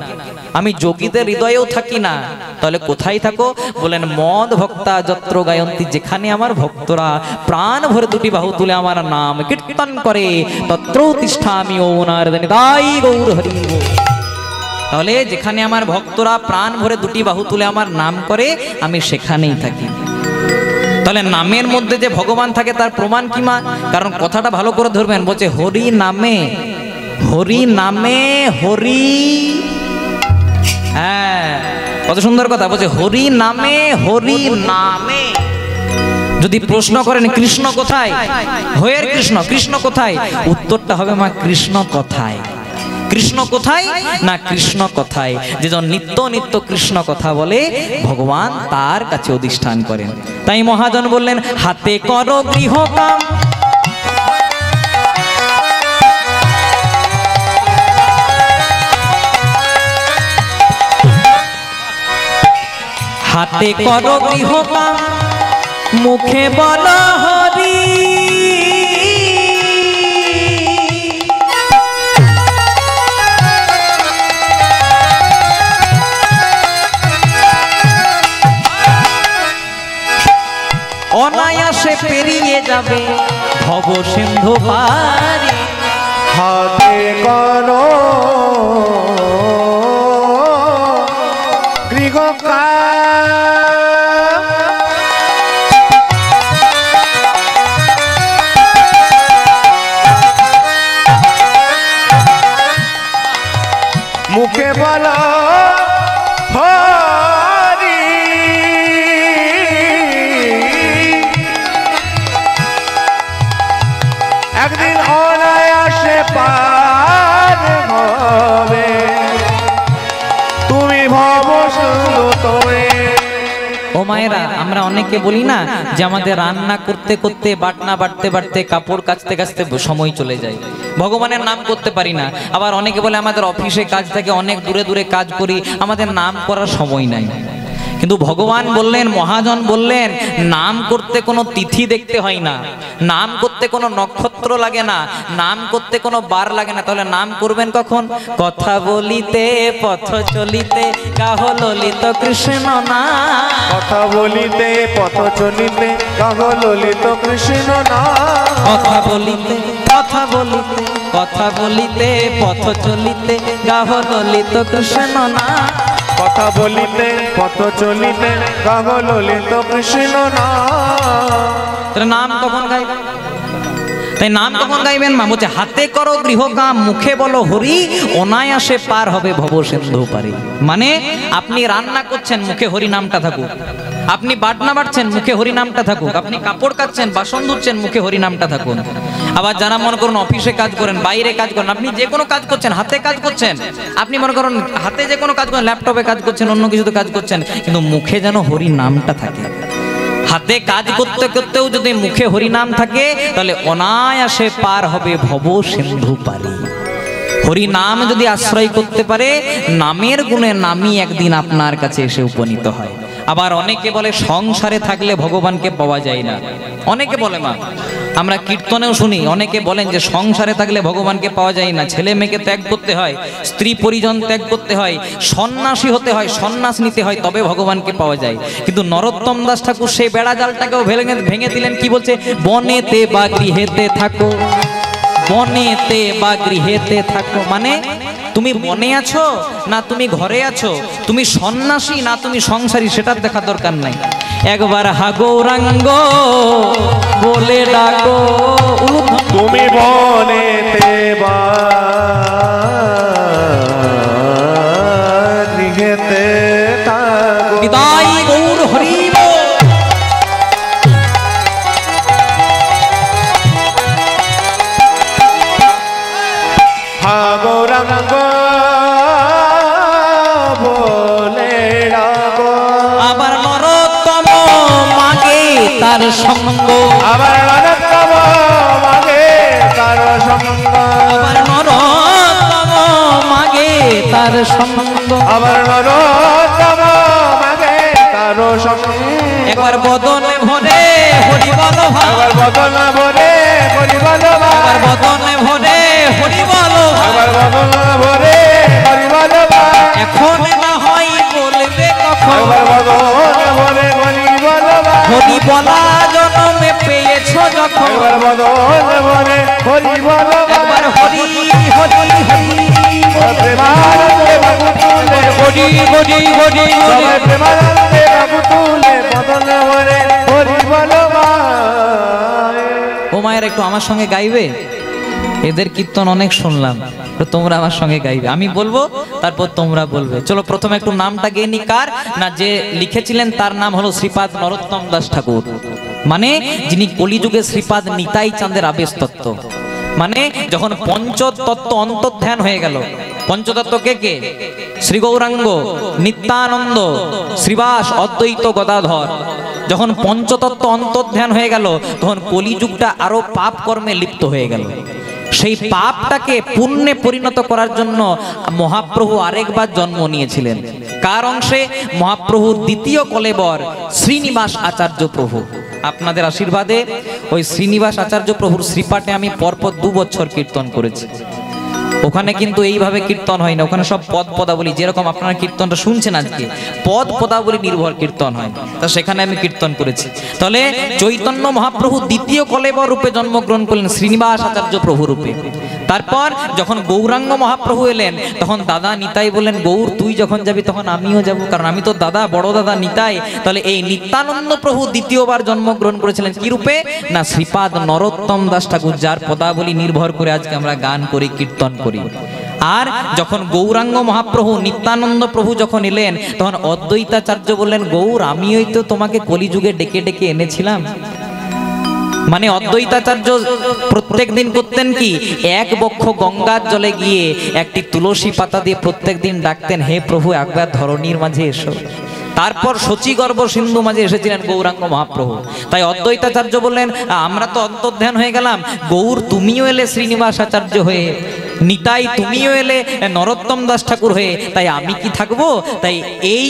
আমি যোগীদের হৃদয়েও থাকি না, তাহলে কোথায় থাকো? বলেন মদ ভক্তা যত্র গায়ন্তি, যেখানে আমার ভক্তরা প্রাণ ভরে দুটি বাহু তুলে আমার নাম কীর্তন করে, তত্র তিষ্ঠামি ও নারদ নিতাই গৌর হরি। তাহলে যেখানে আমার ভক্তরা প্রাণ ভরে দুটি বাহু তুলে আমার নাম করে, আমি সেখানেই থাকি। তাহলে নামের মধ্যে যে ভগবান থাকে তার প্রমাণ কি মা? কারণ কথাটা ভালো করে ধরবেন, বলছে হরি নামে, হরি নামে হরি। হ্যাঁ, কত সুন্দর কথা বলছে, হরি নামে হরি নামে। যদি প্রশ্ন করেন কৃষ্ণ কোথায়, হয়ের কৃষ্ণ, কৃষ্ণ কোথায়? উত্তরটা হবে মা কৃষ্ণ কথায়। কৃষ্ণ কোথায়? না কৃষ্ণ কথায়। যেজন নিত্য নিত্য কৃষ্ণ কথা বলে ভগবান তার কাছে অধিষ্ঠান করেন। তাই মহাজন বললেন, হাতে করো গৃহকাম, হাতে করো গৃহকাম, মুখে বলো হরি। অনায়াসে পেরিয়ে যাবে ভব সিন্ধু পারি। হাতে করো গৃহকাজ, মুখে বলো হরি, একদিন অনায়াসে পার হবে তুমি ভব সিন্ধু তরে। ও মায়েরা, আমরা অনেকে বলি না যে আমাদের রান্না করতে করতে, বাটনা বাটতে বাটতে, কাপড় কাচতে কাচতে সময় চলে যায়, ভগবানের নাম করতে পারি না। আবার অনেকে বলে আমাদের অফিসে কাজ থাকে, অনেক দূরে দূরে কাজ করি, আমাদের নাম করার সময় নাই। কিন্তু ভগবান বললেন, মহাজন বললেন, নাম করতে কোনো তিথি দেখতে হয় না, নাম করতে কোনো নক্ষত্র লাগে না, নাম করতে কোনো বার লাগে না। তাহলে নাম করবেন কখন? কথা বলিতে পথ চলিতে গাহ ললিত কৃষ্ণ নাম। কথা বলিতে পথ চলিতে গাহ ললিত কৃষ্ণ নাম। কথা বলিতে কথা বলিতে কথা বলিতে পথ চলিতে গাহ ললিত কৃষ্ণ নাম। কথা বলিতে পথ চলিতে গাহ ললিত কৃষ্ণ নাম। তাহলে নাম কখন গাইবেন? তাই নাম কখন গাইবেন? মা বলছে হাতে করো গৃহকাম, মুখে বলো হরি, অনায়াসে পার হবে ভব সিন্ধু পারি। মানে আপনি রান্না করছেন, মুখে হরি নামটা থাকুক। আপনি বাটনা বাটছেন, মুখে হরি নামটা থাকুক। আপনি কাপড় কাচ্ছেন, বাসন ধুচ্ছেন, মুখে হরি নামটা থাকুন। আবার যারা মনে করুন অফিসে কাজ করেন, বাইরে কাজ করেন, আপনি যে কোনো কাজ করছেন, হাতে কাজ করছেন, আপনি মনে করুন হাতে যে কোনো কাজ করেন, ল্যাপটপে কাজ করছেন, অন্য কিছুতে কাজ করছেন, কিন্তু মুখে যেন হরি নামটা থাকে। হাতে কাজ করতে করতেও যদি মুখে হরি নাম থাকে, তাহলে অনায়াসে পার হবে ভব সিন্ধু পারি। হরি নাম যদি আশ্রয় করতে পারে, নামের গুণে নামই একদিন আপনার কাছে এসে উপনীত হয়। আবার অনেকে বলে সংসারে থাকলে ভগবানকে পাওয়া যায় না। অনেকে বলে, মা আমরা কীর্তনেও শুনি, অনেকে বলেন যে সংসারে থাকলে ভগবানকে পাওয়া যায় না, ছেলে মেয়েকে ত্যাগ করতে হয়, স্ত্রী পরিজন ত্যাগ করতে হয়, সন্ন্যাসী হতে হয়, সন্ন্যাস নিতে হয়, তবে ভগবানকে পাওয়া যায়। কিন্তু নরোত্তম দাস ঠাকুর সেই বেড়া জালটাকেও ভেঙে দিলেন। কি বলছে? বনেতে বা গৃহেতে থাকো, বনেতে বা গৃহেতে থাকো। মানে তুমি বনে আছো না তুমি ঘরে আছো, তুমি সন্ন্যাসী না তুমি সংসারী, সেটার দেখা দরকার নাই। একবার হা গৌরাঙ্গ বলে ডাকো, তুমি বনেতে বা গৃহেতে থাকো। বিদায় গৌর হরি বল। হা গৌরাঙ্গ বলে ডাকো। আবার নরোত্তম মাগে তার সঙ্গ, আবার নরোত্তম মাগে তার সঙ্গ। আবার নরোত্তম মাগে তার সঙ্গ। আবার নরোত্তম মাগে তার সঙ্গ। একবার বদনে ভরে হরি বল ভাই, আবার বদন ভরে হরি বল ভাই। একবার বদনে ভরে হরি বল ভাই। আবার বদন ভরে হরি বল ভাই। এখন না হয় বলবে কখন, আবার বদন ভরে হরি বল ভাই। হরি বলা জন্মে পেয়েছো যখন, একবার বদন ভরে হরি বল ভাই। একবার হরি হরি হরি প্রেমানন্দে বাবু তুলে হরি হরি হরি হরি। সবাই প্রেমানন্দে বাবু তুলে বদন ভরে হরি বল ভাই। ও মায়ের একটু আমার সঙ্গে গাইবে? এদের কীর্তন অনেক শুনলাম, তো তোমরা আমার সঙ্গে গাইবে। আমি বলবো, তারপর তোমরা বলবে। চলো প্রথমে একটু নামটা গেয়ে নি। কার না? যে লিখেছিলেন তার নাম হলো শ্রীপাদ নরোত্তম দাস ঠাকুর, মানে যিনি কলিযুগে শ্রীপাদ নিতাই চাঁদের আবেশ তত্ত্ব। মানে যখন পঞ্চতত্ত্ব অন্তর্ধান হয়ে গেল, পঞ্চতত্ত্ব কে কে? শ্রী গৌরাঙ্গ, নিত্যানন্দ, শ্রীবাস, অদ্বৈত গদাধর। যখন পঞ্চতত্ত্ব অন্তর্ধান হয়ে গেল, তখন কলিযুগটা আরো পাপ কর্মে লিপ্ত হয়ে গেল। সেই পাপটাকে পুণ্যে পরিণত করার জন্য মহাপ্রভু আরেকবার জন্ম নিয়েছিলেন। কার অংশে? মহাপ্রভুর দ্বিতীয় কলেবর শ্রীনিবাস আচার্য প্রভু। আপনাদের আশীর্বাদে ওই শ্রীনিবাস আচার্য প্রভুর শ্রীপাঠে আমি পরপর 2 বছর কীর্তন করেছি। ওখানে কিন্তু এইভাবে কীর্তন হয় না, ওখানে সব পদ পদাবলী, যেরকম আপনারা কীর্তনটা শুনছেন আজকে পদ পদাবলী নির্ভর কীর্তন হয়, তা সেখানে আমি কীর্তন করেছি। তাহলে চৈতন্য মহাপ্রভু দ্বিতীয় কলেবর রূপে জন্মগ্রহণ করলেন, শ্রীনিবাস আচার্য প্রভু রূপে। তারপর যখন গৌরাঙ্গ মহাপ্রভু এলেন তখন দাদা নিতাই বললেন, গৌর তুই যখন যাবি তখন আমিও যাব, কারণ আমি তো দাদা, বড় দাদা নিতাই। তাহলে এই নিত্যানন্দ প্রভু দ্বিতীয়বার জন্মগ্রহণ করেছিলেন কি রূপে? না শ্রীপাদ নরোত্তম দাস ঠাকুর, যার পদাবলী নির্ভর করে আজকে আমরা গান করি, কীর্তন করি। আর যখন গৌরাঙ্গ মহাপ্রভু নিত্যানন্দ প্রভু যখন এলেন তখন অদ্বৈতাচার্য বললেন, গৌর আমিই তো তোমাকে কলিযুগে ডেকে ডেকে এনেছিলাম। মানে অদ্বৈতাচার্য প্রত্যেক দিন করতেন কি, এক বক্ষ গঙ্গার জলে গিয়ে একটি তুলসী পাতা দিয়ে প্রত্যেক দিন ডাকতেন, হে প্রভু একবার ধরণীর মাঝে এসো। তারপর শচীগর্ভ সিন্ধু মাঝে এসেছিলেন গৌরাঙ্গ মহাপ্রভু। তাই অদ্বৈতাচার্য বললেন, আমরা তো অন্তর্ধান হয়ে গেলাম, গৌর তুমিও এলে শ্রীনিবাস আচার্য হয়ে, নিতাই তুমিও এলে নরোত্তম দাস ঠাকুর হয়ে, তাই আমি কি থাকবো? তাই এই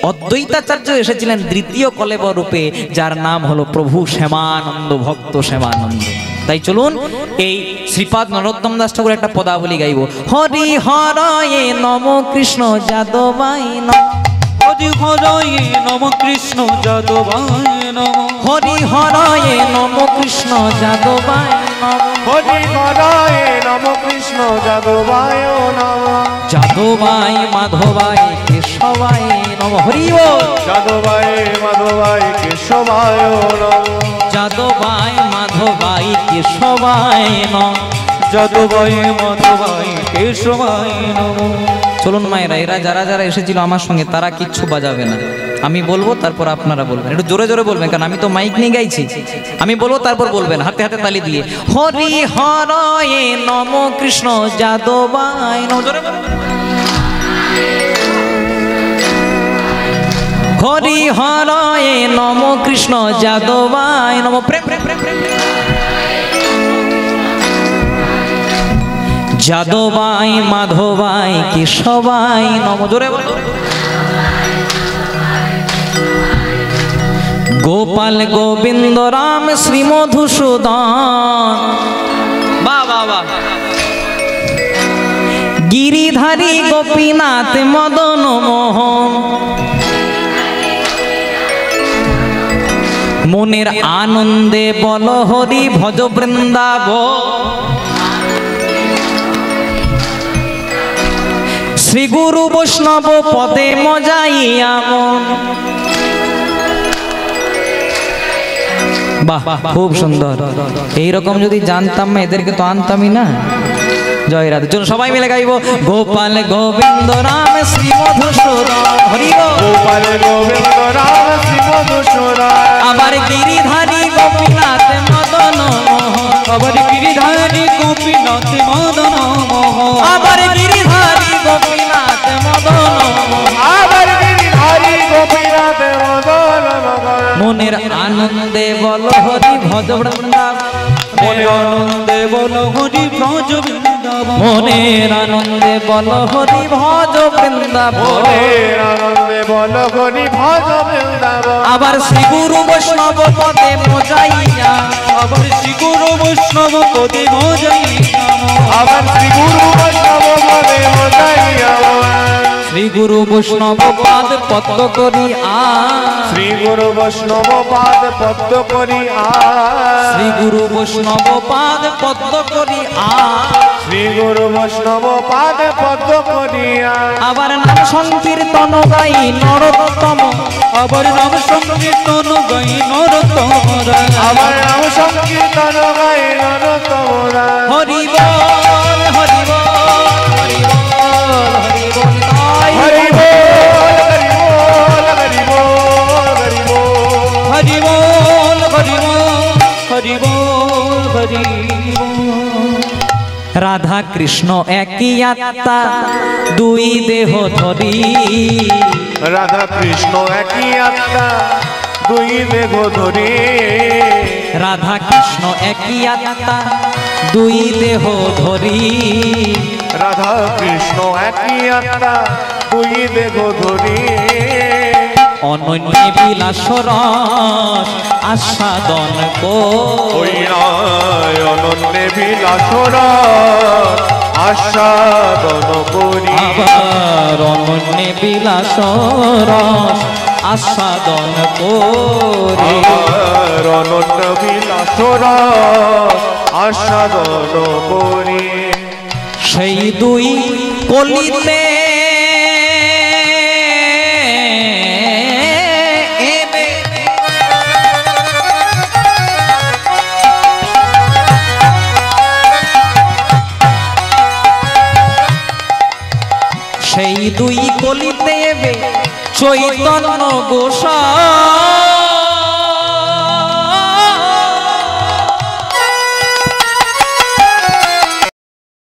অদ্বৈতাচার্য এসেছিলেন দ্বিতীয় কলেবর রূপে, যার নাম হলো প্রভু শ্যামানন্দ, ভক্ত শ্যামানন্দ। তাই চলুন এই শ্রীপাদ নরোত্তম দাস ঠাকুর একটা পদাবলী গাইব। হরি হরয়ে নম কৃষ্ণ যাদবায় নম, হরি হরয়ে নম কৃষ্ণ যাদবায় নম, হরি হরয়ে নম কৃষ্ণ যাদবায় নম, হরি হরয়ে নম কৃষ্ণ যাদবায় নম, যাদবায় মাধবায় কেশবায় নম, হরি বল। যাদবায় মাধবায় কেশবায় নম, যাদবায় মাধবায় কেশবায় নম, যাদবায় মাধবায় কেশবায় নম। চলুন মায়েরা, এরা যারা যারা এসেছিল আমার সঙ্গে তারা কিচ্ছু বাজাবে না, আমি বলবো তারপর আপনারা বলবেন, একটু জোরে জোরে বলবেন, কারণ আমি তো মাইক নিয়ে গাইছি। আমি বলবো তারপর বলবেন, হাতে হাতে তালি দিয়ে। হরি হরয়ে নম কৃষ্ণ যাদবায় নম, জোরে বলুন। হরি হরয়ে নম কৃষ্ণ যাদবায় নম, প্রেম প্রেম প্রেম প্রেম, যাদবায় মাধবায় কেশবায় নম, জোরে বলুন। গোপাল গোবিন্দ রাম শ্রী মধুসূদন, বাহ বাহ বাহ, গিরিধারী গোপীনাথ মদন মোহন, মনের আনন্দে বল হরি ভজ বৃন্দাবন, শ্রী গুরু বৈষ্ণব পদে মজাইয়া মন। বাহ, খুব সুন্দর। এইরকম যদি জানতাম না এদেরকে তো আনতামই না। জয় রাধে। চলুন সবাই মিলে গাইব। গোপাল গোবিন্দ রাম শ্রী মধুসূদন, হরি বল। গোপাল গোবিন্দ রাম শ্রী মধুসূদন, আবার গিরিধারী গোপীনাথ মদন মোহন, আবার গিরিধারী গোপীনাথ মদন মোহন, আবার গিরিধারী গোপীনাথ মদন মোহন, আবার গিরিধারী গোপীনাথ মদন মোহন। মনের আনন্দে বল হরি ভজ বৃন্দাবন, মনে আনন্দে বল হরি ভজ বৃন্দাবন, মনের আনন্দে বল হরি ভজ বৃন্দাবন। মনের আনন্দে বল হরি ভজ বৃন্দাবন, আবার শ্রী গুরু বৈষ্ণব পদে মজাইয়া, আবার শ্রী গুরু বৈষ্ণব পদে মজাইয়া, আবার শ্রী গুরু বৈষ্ণব পদে মজাইয়া, শ্রী গুরু বৈষ্ণব পাদ পদ্ম করি আ, শ্রী গুরু বৈষ্ণব পাদ পদ্ম করি আ, শ্রী গুরু বৈষ্ণব পাদ পদ্ম করি আ। শ্রী গুরু বৈষ্ণব পাদ পদ্ম করি আ। আবার নাম সংকীর্তন গাই নরোত্তম, আবার নাম সংকীর্তন গাই নরোত্তম, আবার নাম সংকীর্তন গাই নরোত্তম রায়। হরি বল হরি বল হরি বল হরি বল তাই। হরি বল হরি বল হরি বল হরি বল, হরি বল হরি বল হরি বল হরি বল। রাধা কৃষ্ণ একই আত্মা দুই দেহ ধরি, রাধা কৃষ্ণ একই আত্মা দুই দেহ ধরি, রাধা কৃষ্ণ একই আত্মা দুই দেহ ধরি, রাধা কৃষ্ণ একই আত্মা দুই দেহ ধরি, অনন্য বিলাস রস আস্বাদন ওই করি নয় অনন্যে বিলাসরা আস্বাদন করি আবার অনন্য বিলাস রস আস্বাদন করি আর অনন্য বিলাসরা আস্বাদন করি সেই দুই কলিতে সেই দুই কলিতে চৈতন্য গোসাই